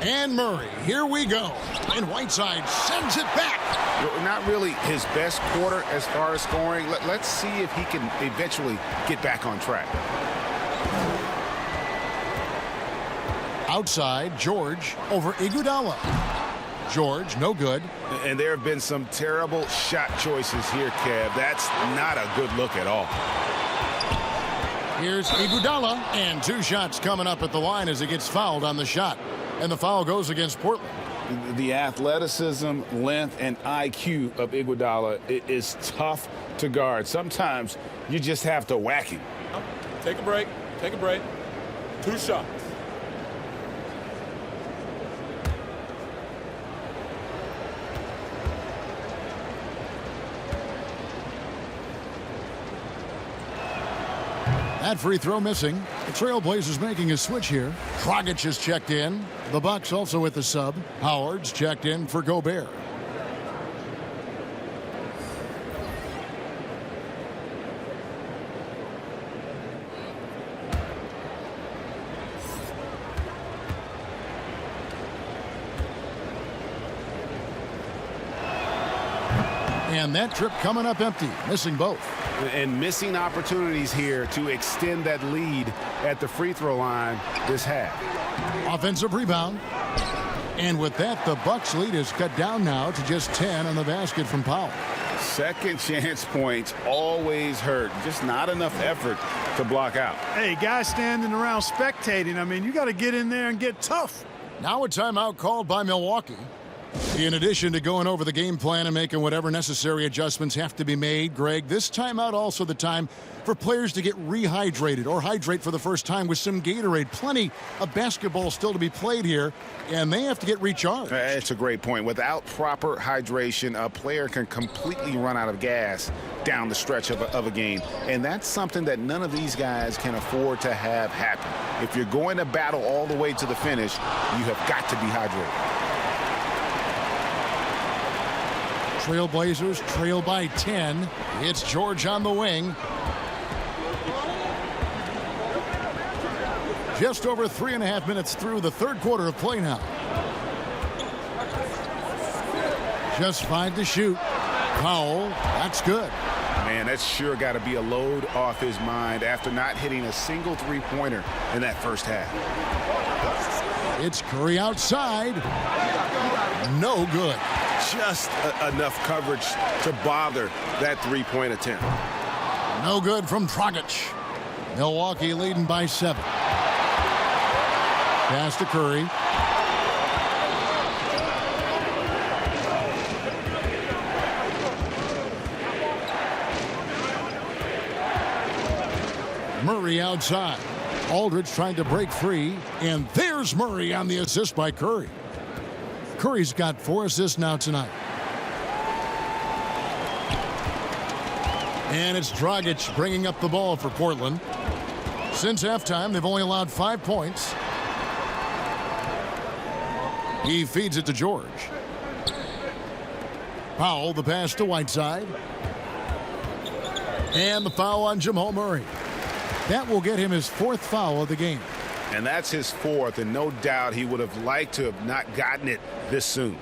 And Murray, here we go. And Whiteside sends it back. Not really his best quarter as far as scoring. Let's see if he can eventually get back on track. Outside, George over Iguodala. George, no good. And there have been some terrible shot choices here, Kev. That's not a good look at all. Here's Iguodala. And 2 shots coming up at the line as he gets fouled on the shot. And the foul goes against Portland. The athleticism, length, and IQ of Iguodala is tough to guard. Sometimes you just have to whack him. Take a break. Take a break. 2 shots. That free throw missing. The Trailblazers making a switch here. Dragic is checked in. The Bucks also with the sub. Howard's checked in for Gobert. And that trip coming up empty, missing both. And missing opportunities here to extend that lead at the free throw line this half. Offensive rebound. And with that, the Bucks lead is cut down now to just 10 on the basket from Powell. Second chance points always hurt. Just not enough effort to block out. Hey, guys standing around spectating. I mean, you got to get in there and get tough. Now a timeout called by Milwaukee. In addition to going over the game plan and making whatever necessary adjustments have to be made, Greg, this timeout also the time for players to get rehydrated or hydrate for the first time with some Gatorade. Plenty of basketball still to be played here, and they have to get recharged. It's a great point. Without proper hydration, a player can completely run out of gas down the stretch of a game, and that's something that none of these guys can afford to have happen. If you're going to battle all the way to the finish, you have got to be hydrated. Trailblazers trail by 10. It's George on the wing. Just over 3.5 minutes through the third quarter of play now. Just 5 to shoot. Powell, that's good. Man, that's sure got to be a load off his mind after not hitting a single three-pointer in that first half. It's Curry outside. No good. Just enough coverage to bother that three-point attempt. No good from Dragic. Milwaukee leading by 7. Pass to Curry. Murray outside. Aldridge trying to break free, and there's Murray on the assist by Curry. Curry's got 4 assists now tonight. And it's Dragic bringing up the ball for Portland. Since halftime, they've only allowed 5 points. He feeds it to George. Powell, the pass to Whiteside. And the foul on Jamal Murray. That will get him his 4th foul of the game. And that's his 4th, and no doubt he would have liked to have not gotten it this soon.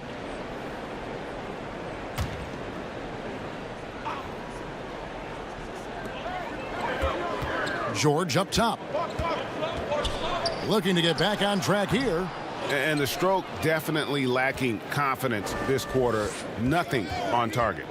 George up top. Looking to get back on track here. And the stroke definitely lacking confidence this quarter. Nothing on target.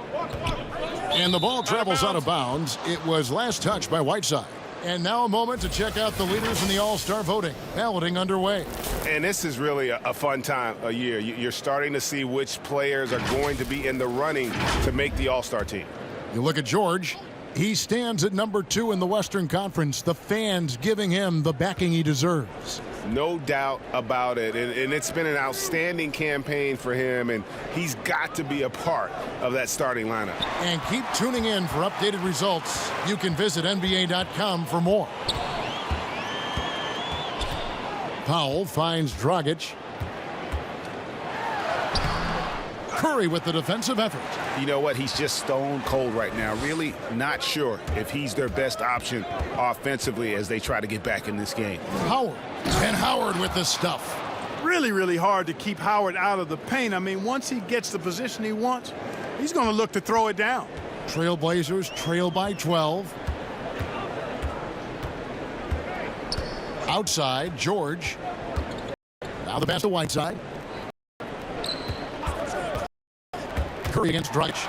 And the ball travels out of bounds. It was last touched by Whiteside. And now a moment to check out the leaders in the All-Star voting. Balloting underway. And this is really a fun time of year. You're starting to see which players are going to be in the running to make the All-Star team. You look at George. He stands at number 2 in the Western Conference. The fans giving him the backing he deserves. No doubt about it. And it's been an outstanding campaign for him, and he's got to be a part of that starting lineup. And keep tuning in for updated results. You can visit NBA.com for more. Powell finds Dragic. Curry with the defensive effort. You know what? He's just stone cold right now. Really not sure if he's their best option offensively as they try to get back in this game. Howard. And Howard with the stuff. Really, really hard to keep Howard out of the paint. I mean, once he gets the position he wants, he's going to look to throw it down. Trailblazers trail by 12. Outside, George. Now the pass to Whiteside. Curry against Dragic.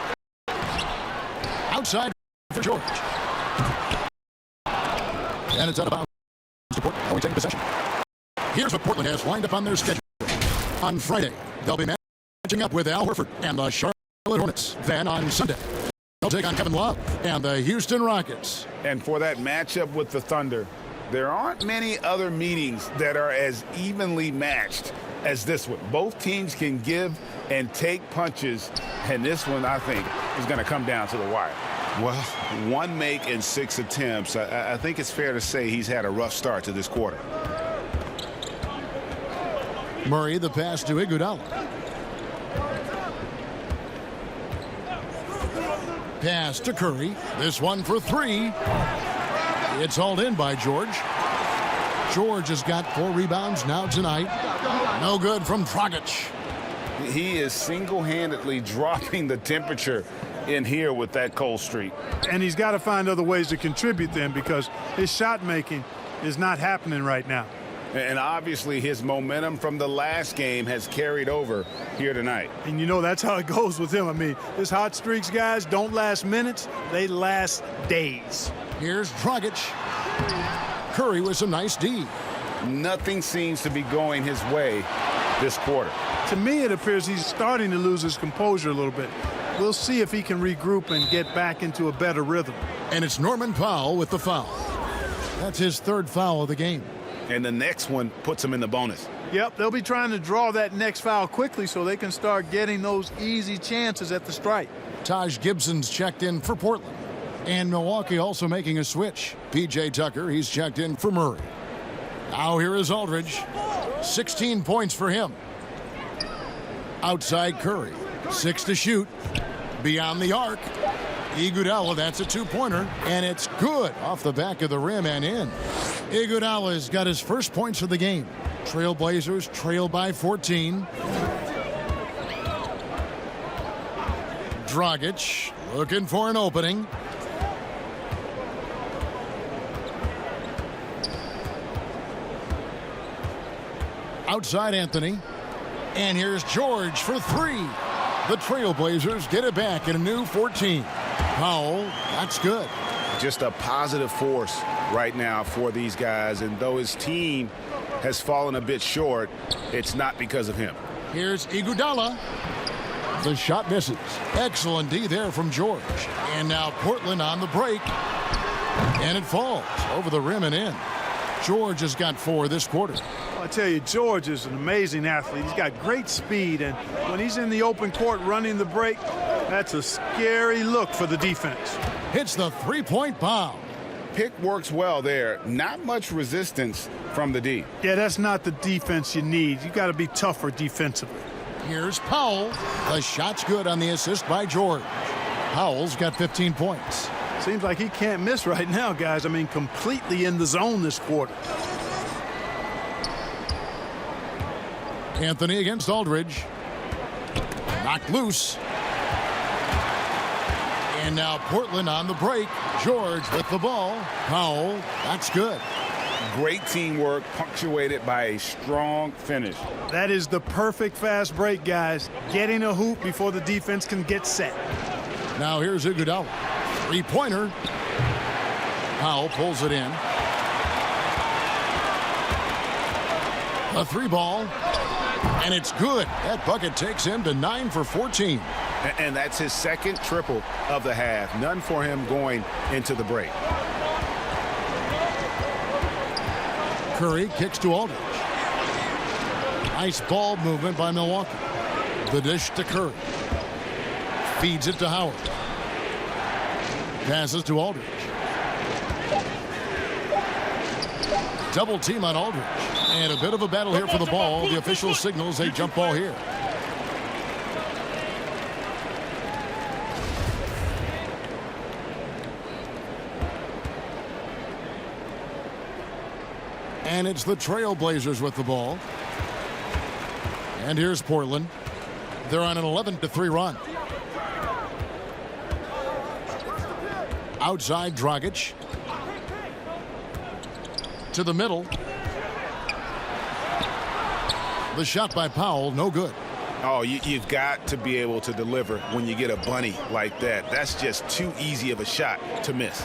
Outside for George. And it's out of bounds. Only taking possession. Here's what Portland has lined up on their schedule. On Friday, they'll be matching up with Al Horford and the Charlotte Hornets. Then on Sunday, they'll take on Kevin Love and the Houston Rockets. And for that matchup with the Thunder, there aren't many other meetings that are as evenly matched as this one. Both teams can give and take punches, and this one, I think, is going to come down to the wire. Well, 1 make in 6 attempts. I think it's fair to say he's had a rough start to this quarter. Murray, the pass to Iguodala. Pass to Curry. This one for 3. It's hauled in by George. George has got 4 rebounds now tonight. No good from Dragic. He is single-handedly dropping the temperature in here with that cold streak. And he's got to find other ways to contribute then, because his shot making is not happening right now. And obviously his momentum from the last game has carried over here tonight. And you know that's how it goes with him. I mean, his hot streaks, guys, don't last minutes. They last days. Here's Dragic. Curry with some nice D. Nothing seems to be going his way this quarter. To me, it appears he's starting to lose his composure a little bit. We'll see if he can regroup and get back into a better rhythm. And it's Norman Powell with the foul. That's his third foul of the game. And the next one puts him in the bonus. Yep, they'll be trying to draw that next foul quickly so they can start getting those easy chances at the stripe. Taj Gibson's checked in for Portland. And Milwaukee also making a switch. P.J. Tucker, he's checked in for Murray. Now here is Aldridge. 16 points for him. Outside Curry. 6 to shoot. Beyond the arc. Iguodala, that's a two-pointer. And it's good off the back of the rim and in. Iguodala's got his first points of the game. Trailblazers trail by 14. Dragic looking for an opening. Outside Anthony. And here's George for three. The Trailblazers get it back in a new 14. Powell, that's good. Just a positive force right now for these guys. And though his team has fallen a bit short, it's not because of him. Here's Iguodala. The shot misses. Excellent D there from George. And now Portland on the break. And it falls over the rim and in. George has got 4 this quarter. I tell you, George is an amazing athlete. He's got great speed, and when he's in the open court running the break, that's a scary look for the defense. Hits the three-point bomb. Pick works well there. Not much resistance from the D. Yeah, that's not the defense you need. You got to be tougher defensively. Here's Powell. The shot's good on the assist by George. Powell's got 15 points. Seems like he can't miss right now, guys. I mean, completely in the zone this quarter. Anthony against Aldridge. Knocked loose. And now Portland on the break. George with the ball. Powell, that's good. Great teamwork punctuated by a strong finish. That is the perfect fast break, guys. Getting a hoop before the defense can get set. Now here's Iguodala. Three-pointer. Powell pulls it in. A three ball. And it's good. That bucket takes him to 9 for 14. And that's his second triple of the half. None for him going into the break. Curry kicks to Aldridge. Nice ball movement by Milwaukee. The dish to Curry. Feeds it to Howard. Passes to Aldridge. Double team on Aldridge. And a bit of a battle here for the ball. The official signals a jump ball here. And it's the Trailblazers with the ball. And here's Portland. They're on an 11-3 run. Outside Dragic. To the middle. The shot by Powell, no good. Oh, you've got to be able to deliver when you get a bunny like that. That's just too easy of a shot to miss.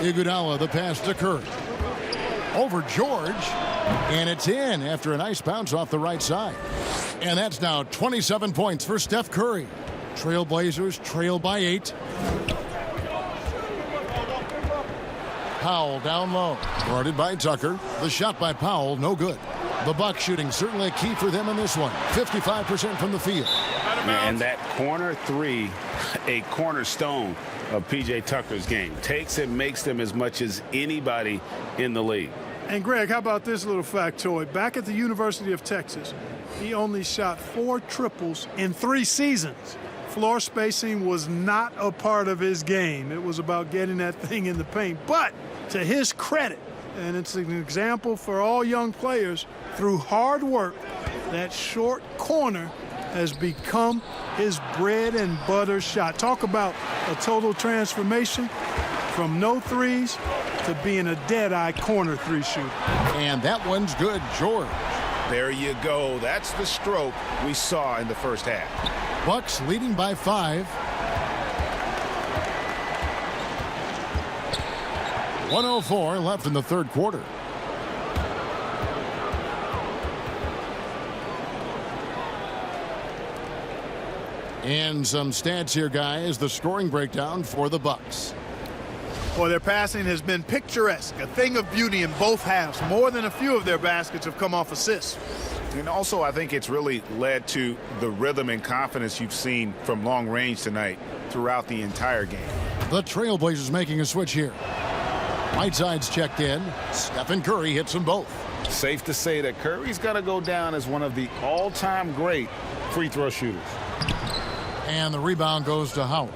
Iguodala, the pass to Curry. Over George. And it's in after a nice bounce off the right side. And that's now 27 points for Steph Curry. Trailblazers trail by 8. Powell down low. Guarded by Tucker. The shot by Powell, no good. The Bucks shooting certainly a key for them in this one. 55% from the field. And that corner three, a cornerstone of P.J. Tucker's game. Takes and makes them as much as anybody in the league. And Greg, how about this little factoid? Back at the University of Texas, he only shot 4 triples in 3 seasons. Floor spacing was not a part of his game. It was about getting that thing in the paint. But to his credit, and it's an example for all young players, through hard work, that short corner has become his bread and butter shot. Talk about a total transformation from no threes to being a dead-eye corner 3 shooter. And that one's good, George. There you go. That's the stroke we saw in the first half. Bucks leading by 5. 1:04 left in the third quarter. And some stats here, guys. The scoring breakdown for the Bucks. Well, their passing has been picturesque, a thing of beauty in both halves. More than a few of their baskets have come off assists. And also, I think it's really led to the rhythm and confidence you've seen from long range tonight throughout the entire game. The Trailblazers making a switch here. Whiteside's checked in. Stephen Curry hits them both. Safe to say that Curry's got to go down as one of the all-time great free throw shooters. And the rebound goes to Howard.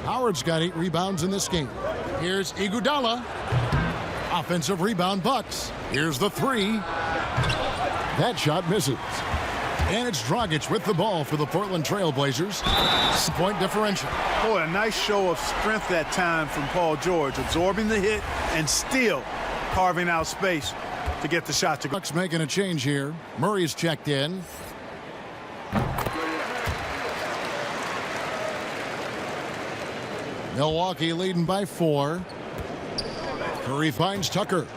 Howard's got 8 rebounds in this game. Here's Iguodala. Offensive rebound, Bucks. Here's the 3. That shot misses. And it's Dragic with the ball for the Portland Trailblazers. Point differential. Boy, a nice show of strength that time from Paul George, absorbing the hit and still carving out space to get the shot to go. Bucks making a change here. Murray's checked in. Milwaukee leading by 4. Curry finds Tucker.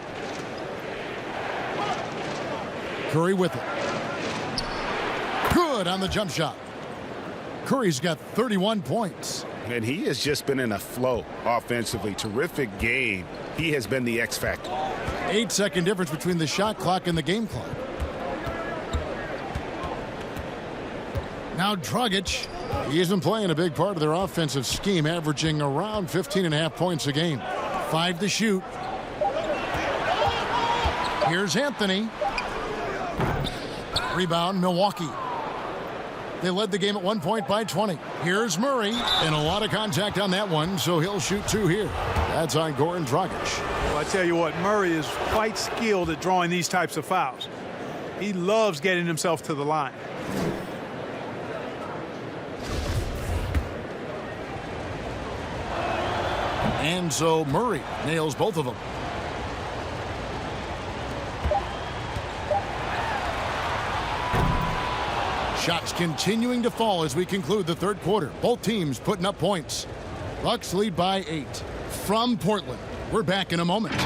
Curry with it. Good on the jump shot. Curry's got 31 points. And he has just been in a flow offensively. Terrific game. He has been the X factor. 8-second difference between the shot clock and the game clock. Now Dragic. He isn't playing a big part of their offensive scheme, averaging around 15.5 points a game. 5 to shoot. Here's Anthony. Rebound, Milwaukee. They led the game at 1 point by 20. Here's Murray, and a lot of contact on that one, so he'll shoot 2 here. That's on Goran Dragic. Well, I tell you what, Murray is quite skilled at drawing these types of fouls. He loves getting himself to the line. And so Murray nails both of them. Shots continuing to fall as we conclude the third quarter. Both teams putting up points. Bucks lead by 8. From Portland, we're back in a moment.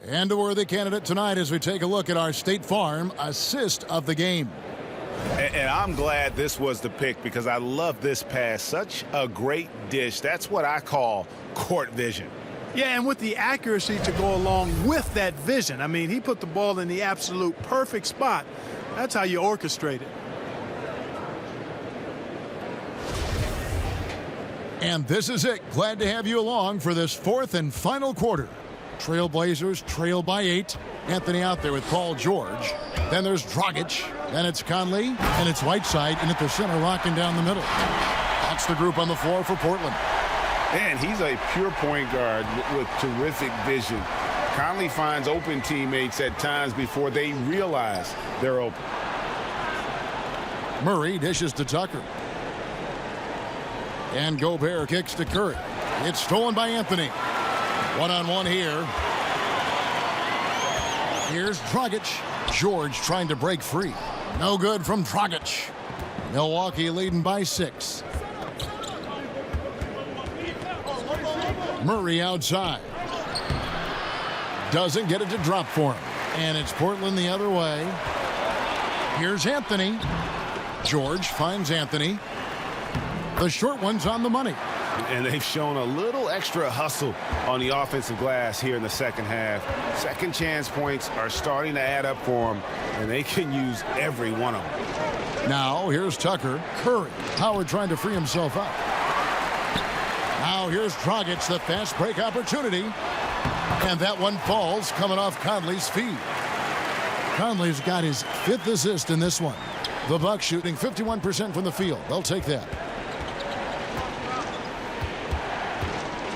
And a worthy candidate tonight as we take a look at our State Farm assist of the game. And I'm glad this was the pick because I love this pass. Such a great dish. That's what I call court vision. Yeah, and with the accuracy to go along with that vision. I mean, he put the ball in the absolute perfect spot. That's how you orchestrate it. And this is it. Glad to have you along for this fourth and final quarter. Trailblazers trail by 8. Anthony out there with Paul George. Then there's Dragic. Then it's Conley. And it's Whiteside in at the center, locking down the middle. That's the group on the floor for Portland. And he's a pure point guard with terrific vision. Conley finds open teammates at times before they realize they're open. Murray dishes to Tucker. And Gobert kicks to Curry. It's stolen by Anthony. One-on-one here. Here's Dragic. George trying to break free. No good from Dragic. Milwaukee leading by 6. Murray outside. Doesn't get it to drop for him. And it's Portland the other way. Here's Anthony. George finds Anthony. The short one's on the money. And they've shown a little extra hustle on the offensive glass here in the second half. Second chance points are starting to add up for them, and they can use every one of them. Now here's Tucker. Curry. Howard trying to free himself up. Now here's Dragic, the fast break opportunity. And that one falls coming off Conley's feet. Conley's got his 5th assist in this one. The Bucks shooting 51% from the field. They'll take that.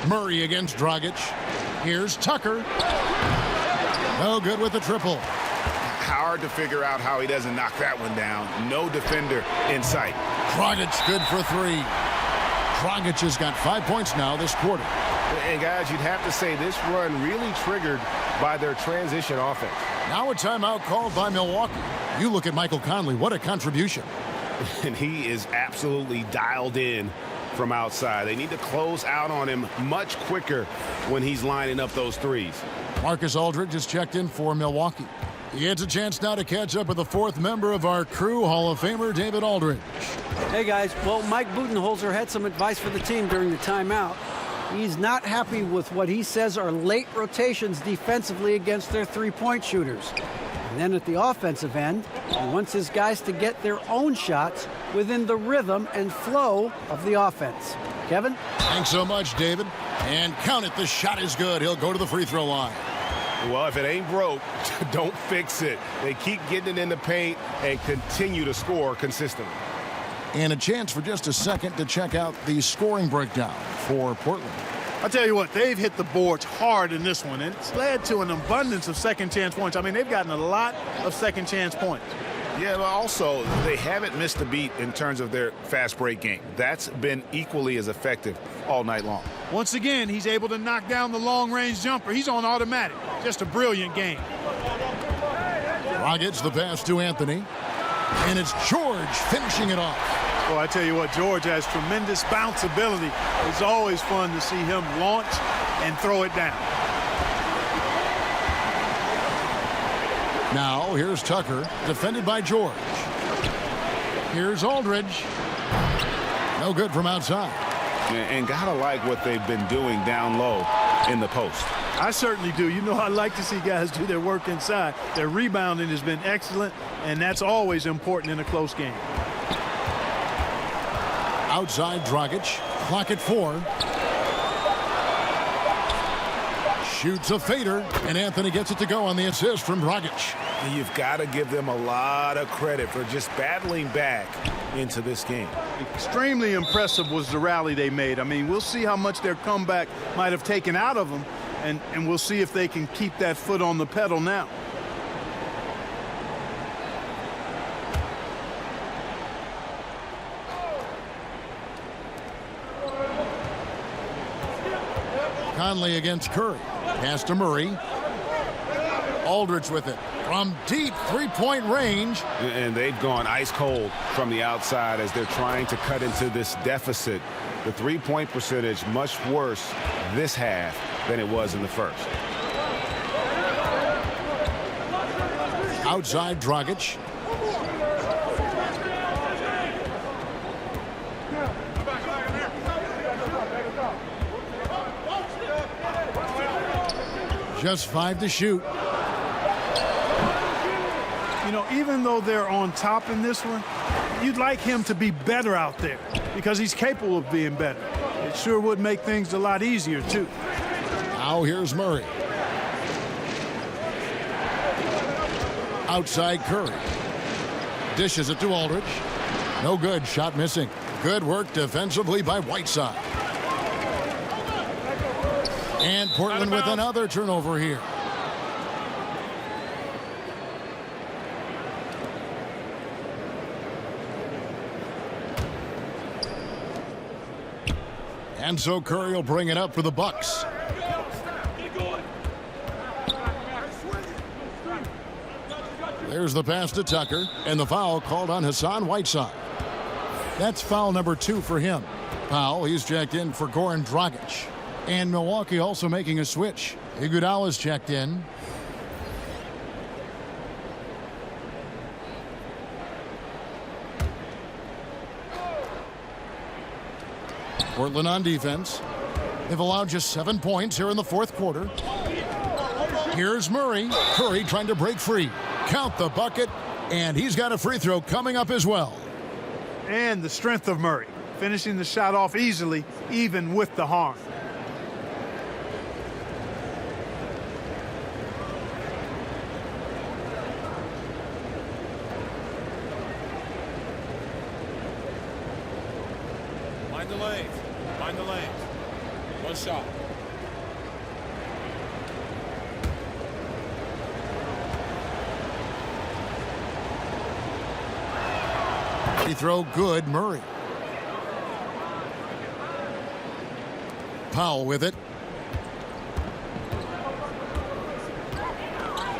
Murray against Dragic. Here's Tucker. No good with the triple. Hard to figure out how he doesn't knock that one down. No defender in sight. Dragic good for 3. Dragic has got 5 points now this quarter. And guys, you'd have to say this run really triggered by their transition offense. Now a timeout called by Milwaukee. You look at Michael Conley, what a contribution. And he is absolutely dialed in from outside. They need to close out on him much quicker when he's lining up those threes. Marcus Aldridge is checked in for Milwaukee. He gets a chance now to catch up with the fourth member of our crew, Hall of Famer David Aldridge. Hey, guys. Well, Mike Budenholzer had some advice for the team during the timeout. He's not happy with what he says are late rotations defensively against their three-point shooters. And then at the offensive end, he wants his guys to get their own shots within the rhythm and flow of the offense. Kevin? Thanks so much, David. And count it, the shot is good. He'll go to the free throw line. Well, if it ain't broke, don't fix it. They keep getting it in the paint and continue to score consistently. And a chance for just a second to check out the scoring breakdown for Portland. I'll tell you what, they've hit the boards hard in this one, and it's led to an abundance of second-chance points. I mean, they've gotten a lot of second-chance points. Yeah, but also, they haven't missed a beat in terms of their fast break game. That's been equally as effective all night long. Once again, he's able to knock down the long-range jumper. He's on automatic. Just a brilliant game. Dragic the pass to Anthony. And it's George finishing it off. Well, I tell you what, George has tremendous bounce ability. It's always fun to see him launch and throw it down. Now, here's Tucker, defended by George. Here's Aldridge. No good from outside. And gotta like what they've been doing down low in the post. I certainly do. You know, I like to see guys do their work inside. Their rebounding has been excellent, and that's always important in a close game. Outside Dragic, clock at 4. Shoots a fader, and Anthony gets it to go on the assist from Dragic. And you've got to give them a lot of credit for just battling back into this game. Extremely impressive was the rally they made. I mean, we'll see how much their comeback might have taken out of them, and we'll see if they can keep that foot on the pedal now. Conley against Curry. Pass to Murray. Aldridge with it from deep three-point range. And they've gone ice cold from the outside as they're trying to cut into this deficit. The three-point percentage much worse this half than it was in the first. Outside Dragic. Just 5 to shoot. You know, even though they're on top in this one, you'd like him to be better out there because he's capable of being better. It sure would make things a lot easier, too. Now here's Murray. Outside Curry. Dishes it to Aldridge. No good. Shot missing. Good work defensively by Whiteside. And Portland with another turnover here. And so Curry will bring it up for the Bucks. There's the pass to Tucker, and the foul called on Hassan Whiteside. That's foul number 2 for him. Powell, he's checked in for Goran Dragic. And Milwaukee also making a switch. Iguodala's checked in. Portland on defense. They've allowed just 7 points here in the fourth quarter. Here's Murray. Curry trying to break free. Count the bucket, and he's got a free throw coming up as well. And the strength of Murray, finishing the shot off easily, even with the harm. Mind the lanes. Mind the lanes. One shot. Free throw good, Murray. Powell with it.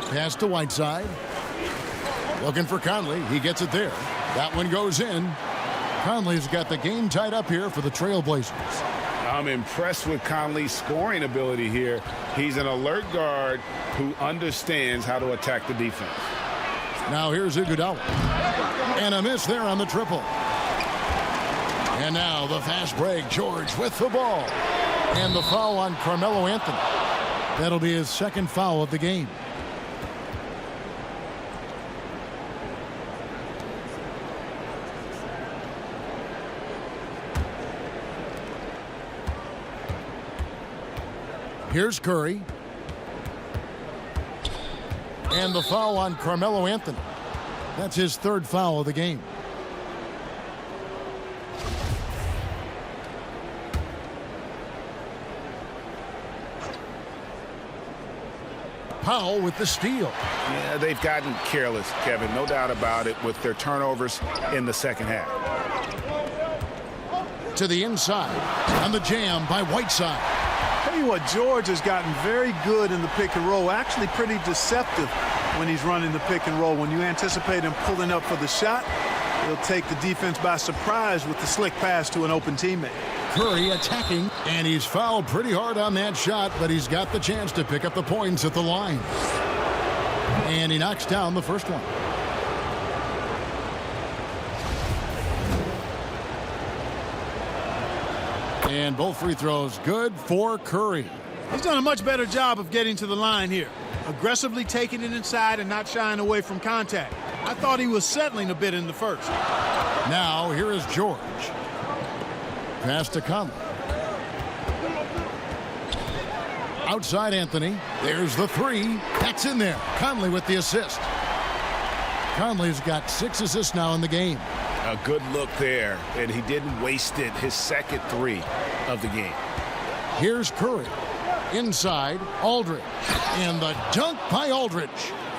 Pass to Whiteside. Looking for Conley. He gets it there. That one goes in. Conley's got the game tied up here for the Trailblazers. I'm impressed with Conley's scoring ability here. He's an alert guard who understands how to attack the defense. Now here's Iguodala. And a miss there on the triple. And now the fast break. George with the ball. And the foul on Carmelo Anthony. That'll be his second foul of the game. Here's Curry. And the foul on Carmelo Anthony. That's his third foul of the game. Powell with the steal. Yeah, they've gotten careless, Kevin, no doubt about it, with their turnovers in the second half. To the inside. On the jam by Whiteside. Tell you what, George has gotten very good in the pick and roll, actually pretty deceptive when he's running the pick and roll. When you anticipate him pulling up for the shot, he'll take the defense by surprise with the slick pass to an open teammate. Curry attacking, and he's fouled pretty hard on that shot, but he's got the chance to pick up the points at the line. And he knocks down the first one. And both free throws good for Curry. He's done a much better job of getting to the line here. Aggressively taking it inside and not shying away from contact. I thought he was settling a bit in the first. Now here is George. Pass to Conley. Outside Anthony. There's the three. That's in there. Conley with the assist. Conley's got 6 assists now in the game. A good look there, and he didn't waste it. His second three of the game. Here's Curry. Inside, Aldridge. And the dunk by Aldridge.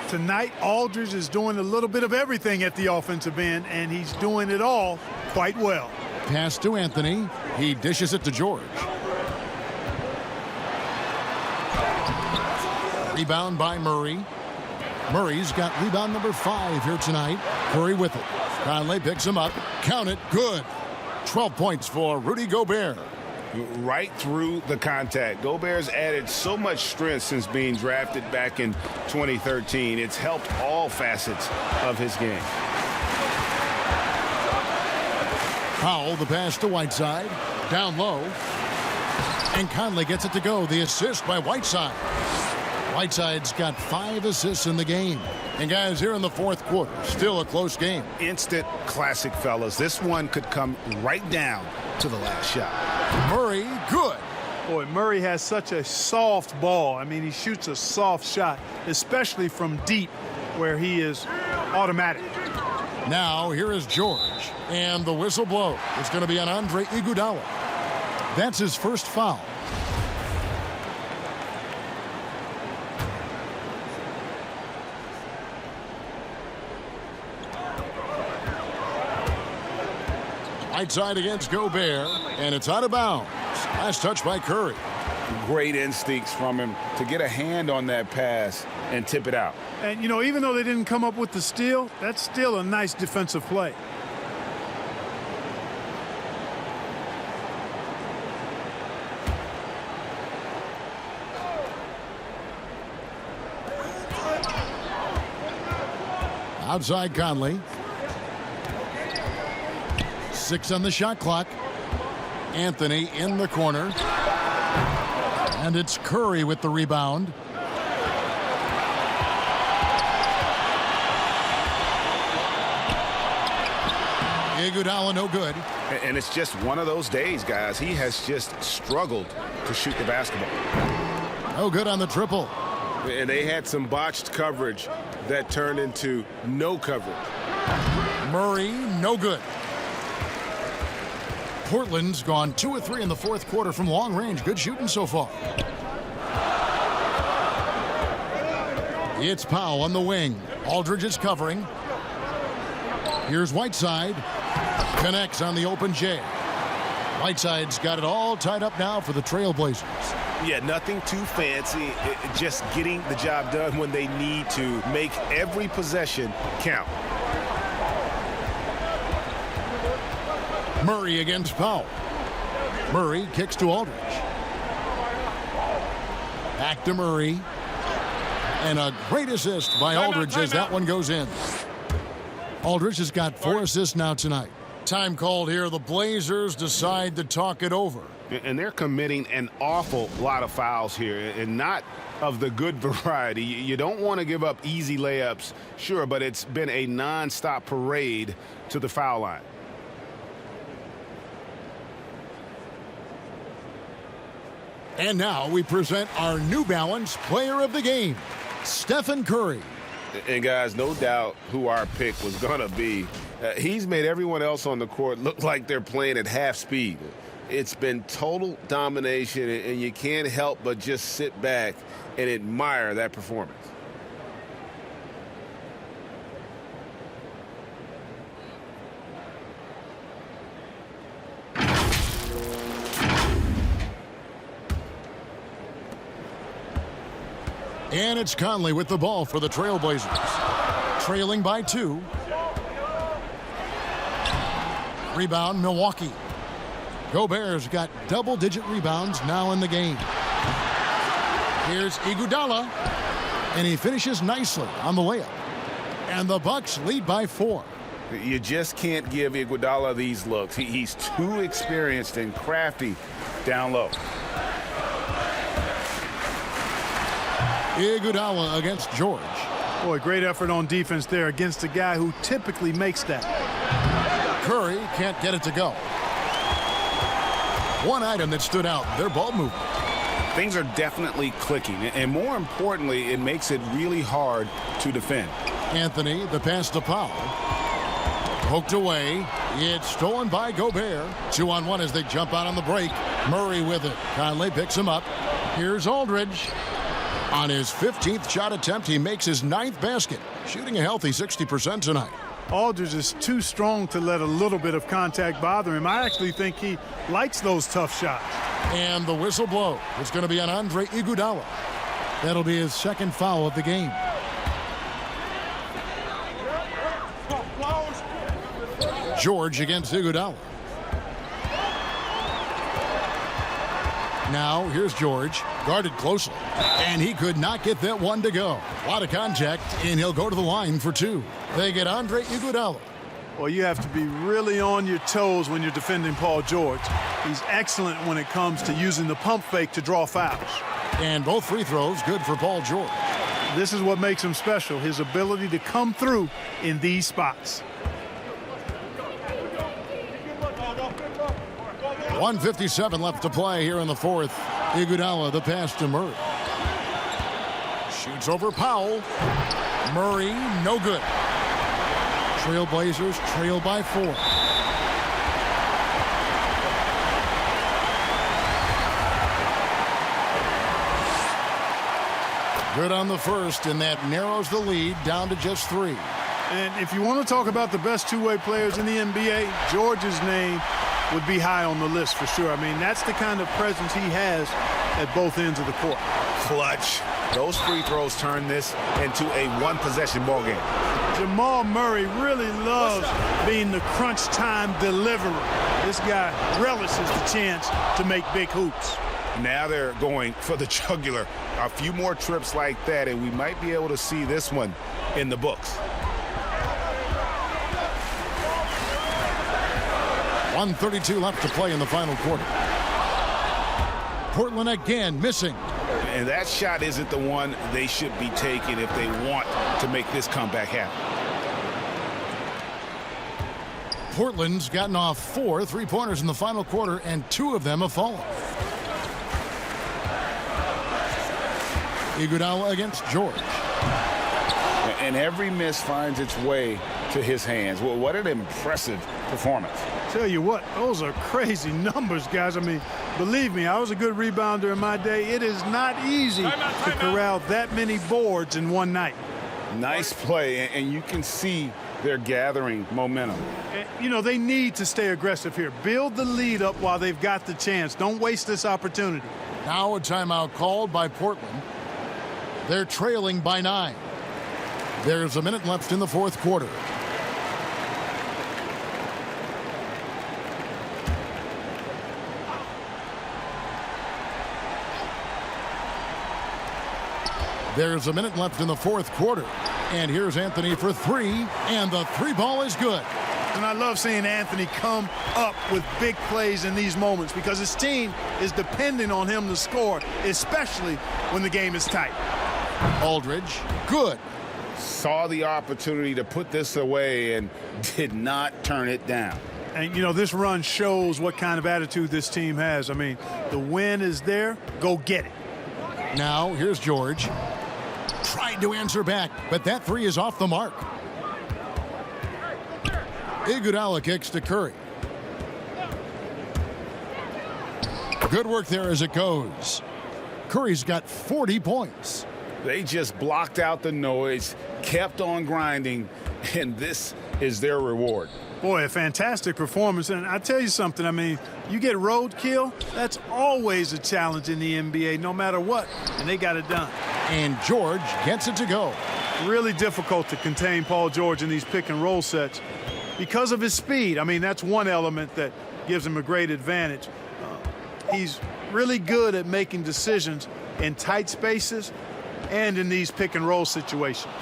Tonight, Aldridge is doing a little bit of everything at the offensive end, and he's doing it all quite well. Pass to Anthony. He dishes it to George. Rebound by Murray. Murray's got rebound number 5 here tonight. Curry with it. Conley picks him up. Count it. Good. 12 points for Rudy Gobert. Right through the contact. Gobert's added so much strength since being drafted back in 2013. It's helped all facets of his game. Powell, the pass to Whiteside. Down low. And Conley gets it to go. The assist by Whiteside. Whiteside's got 5 assists in the game. And guys, here in the fourth quarter, still a close game. Instant classic, fellas. This one could come right down to the last shot. Murray, good. Boy, Murray has such a soft ball. I mean, he shoots a soft shot, especially from deep where he is automatic. Now, here is George. And the whistle blows. It's going to be on Andre Iguodala. That's his first foul. Whiteside against Gobert, and it's out of bounds. Last touch by Curry. Great instincts from him to get a hand on that pass and tip it out. And, you know, even though they didn't come up with the steal, that's still a nice defensive play. Outside Conley. 6 on the shot clock. Anthony in the corner. And it's Curry with the rebound. Iguodala no good. And it's just one of those days, guys. He has just struggled to shoot the basketball. No good on the triple. And they had some botched coverage that turned into no coverage. Murray, no good. Portland's gone 2 of 3 in the fourth quarter from long range. Good shooting so far. It's Powell on the wing. Aldridge is covering. Here's Whiteside. Connects on the open J. Whiteside's got it all tied up now for the Trailblazers. Yeah, nothing too fancy. Just getting the job done when they need to. Make every possession count. Murray against Powell. Murray kicks to Aldridge. Back to Murray. And a great assist by Aldridge as that one goes in. Aldridge has got 4 assists now tonight. Time called here. The Blazers decide to talk it over. And they're committing an awful lot of fouls here, and not of the good variety. You don't want to give up easy layups, sure, but it's been a non-stop parade to the foul line. And now we present our New Balance Player of the Game, Stephen Curry. And guys, no doubt who our pick was going to be. He's made everyone else on the court look like they're playing at half speed. It's been total domination, and you can't help but just sit back and admire that performance. And it's Conley with the ball for the Trailblazers. Trailing by 2. Rebound, Milwaukee. Gobert's got double-digit rebounds now in the game. Here's Iguodala, and he finishes nicely on the layup. And the Bucks lead by 4. You just can't give Iguodala these looks. He's too experienced and crafty down low. Iguodala against George. Boy, great effort on defense there against a guy who typically makes that. Curry can't get it to go. One item that stood out, their ball movement. Things are definitely clicking, and more importantly, it makes it really hard to defend. Anthony, the pass to Powell. Poked away. It's stolen by Gobert. 2-on-1 as they jump out on the break. Murray with it. Conley picks him up. Here's Aldridge. On his 15th shot attempt, he makes his 9th basket, shooting a healthy 60% tonight. Aldridge is too strong to let a little bit of contact bother him. I actually think he likes those tough shots. And the whistle blow. It's going to be on Andre Iguodala. That'll be his 2nd foul of the game. George against Iguodala. Now, here's George, guarded closely, and he could not get that one to go. A lot of contact, and he'll go to the line for 2. They get Andre Iguodala. Well, you have to be really on your toes when you're defending Paul George. He's excellent when it comes to using the pump fake to draw fouls. And both free throws good for Paul George. This is what makes him special, his ability to come through in these spots. 1:57 left to play here in the 4th. Iguodala, the pass to Murray. Shoots over Powell. Murray, no good. Trailblazers trail by 4. Good on the first, and that narrows the lead down to just 3. And if you want to talk about the best two-way players in the NBA, George's name would be high on the list for sure. I mean, that's the kind of presence he has at both ends of the court. Clutch. Those free throws turn this into a one-possession ball game. Jamal Murray really loves being the crunch time deliverer. This guy relishes the chance to make big hoops. Now they're going for the jugular. A few more trips like that, and we might be able to see this one in the books. 1:32 left to play in the final quarter. Portland again missing. And that shot isn't the one they should be taking if they want to make this comeback happen. Portland's gotten off 4 3-pointers in the final quarter, and 2 of them have fallen. Iguodala against George. And every miss finds its way to his hands. Well, what an impressive performance. Tell you what, those are crazy numbers, guys. I mean, believe me, I was a good rebounder in my day. It is not easy to corral that many boards in one night. Nice play, and you can see they're gathering momentum. And, you know, they need to stay aggressive here. Build the lead up while they've got the chance. Don't waste this opportunity. Now a timeout called by Portland. They're trailing by 9. There's a minute left in the fourth quarter. There's a minute left in the fourth quarter. And here's Anthony for 3, and the 3 ball is good. And I love seeing Anthony come up with big plays in these moments because his team is depending on him to score, especially when the game is tight. Aldridge, good. Saw the opportunity to put this away and did not turn it down. And, you know, this run shows what kind of attitude this team has. I mean, the win is there. Go get it. Now, here's George. Tried to answer back, but that 3 is off the mark. Iguodala kicks to Curry. Good work there as it goes. Curry's got 40 points. They just blocked out the noise, kept on grinding, and this is their reward. Boy, a fantastic performance. And I tell you something, I mean, you get roadkill, that's always a challenge in the NBA, no matter what, and they got it done. And George gets it to go. Really difficult to contain Paul George in these pick and roll sets because of his speed. I mean, that's one element that gives him a great advantage. He's really good at making decisions in tight spaces and in these pick and roll situations.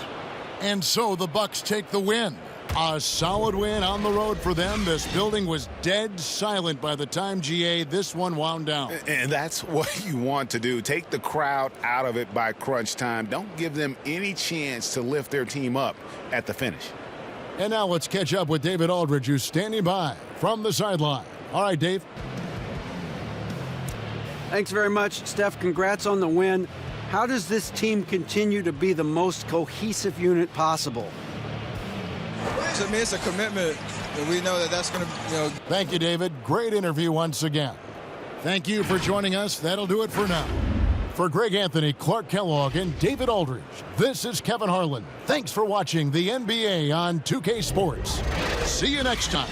And so the Bucks take the win. A solid win on the road for them. This building was dead silent by the time, GA, this one wound down. And that's what you want to do. Take the crowd out of it by crunch time. Don't give them any chance to lift their team up at the finish. And now let's catch up with David Aldridge, who's standing by from the sideline. All right, Dave. Thanks very much, Steph. Congrats on the win. How does this team continue to be the most cohesive unit possible? To me, it's a commitment, and we know that that's going to, Thank you, David. Great interview once again. Thank you for joining us. That'll do it for now. For Greg Anthony, Clark Kellogg, and David Aldridge, this is Kevin Harlan. Thanks for watching the NBA on 2K Sports. See you next time.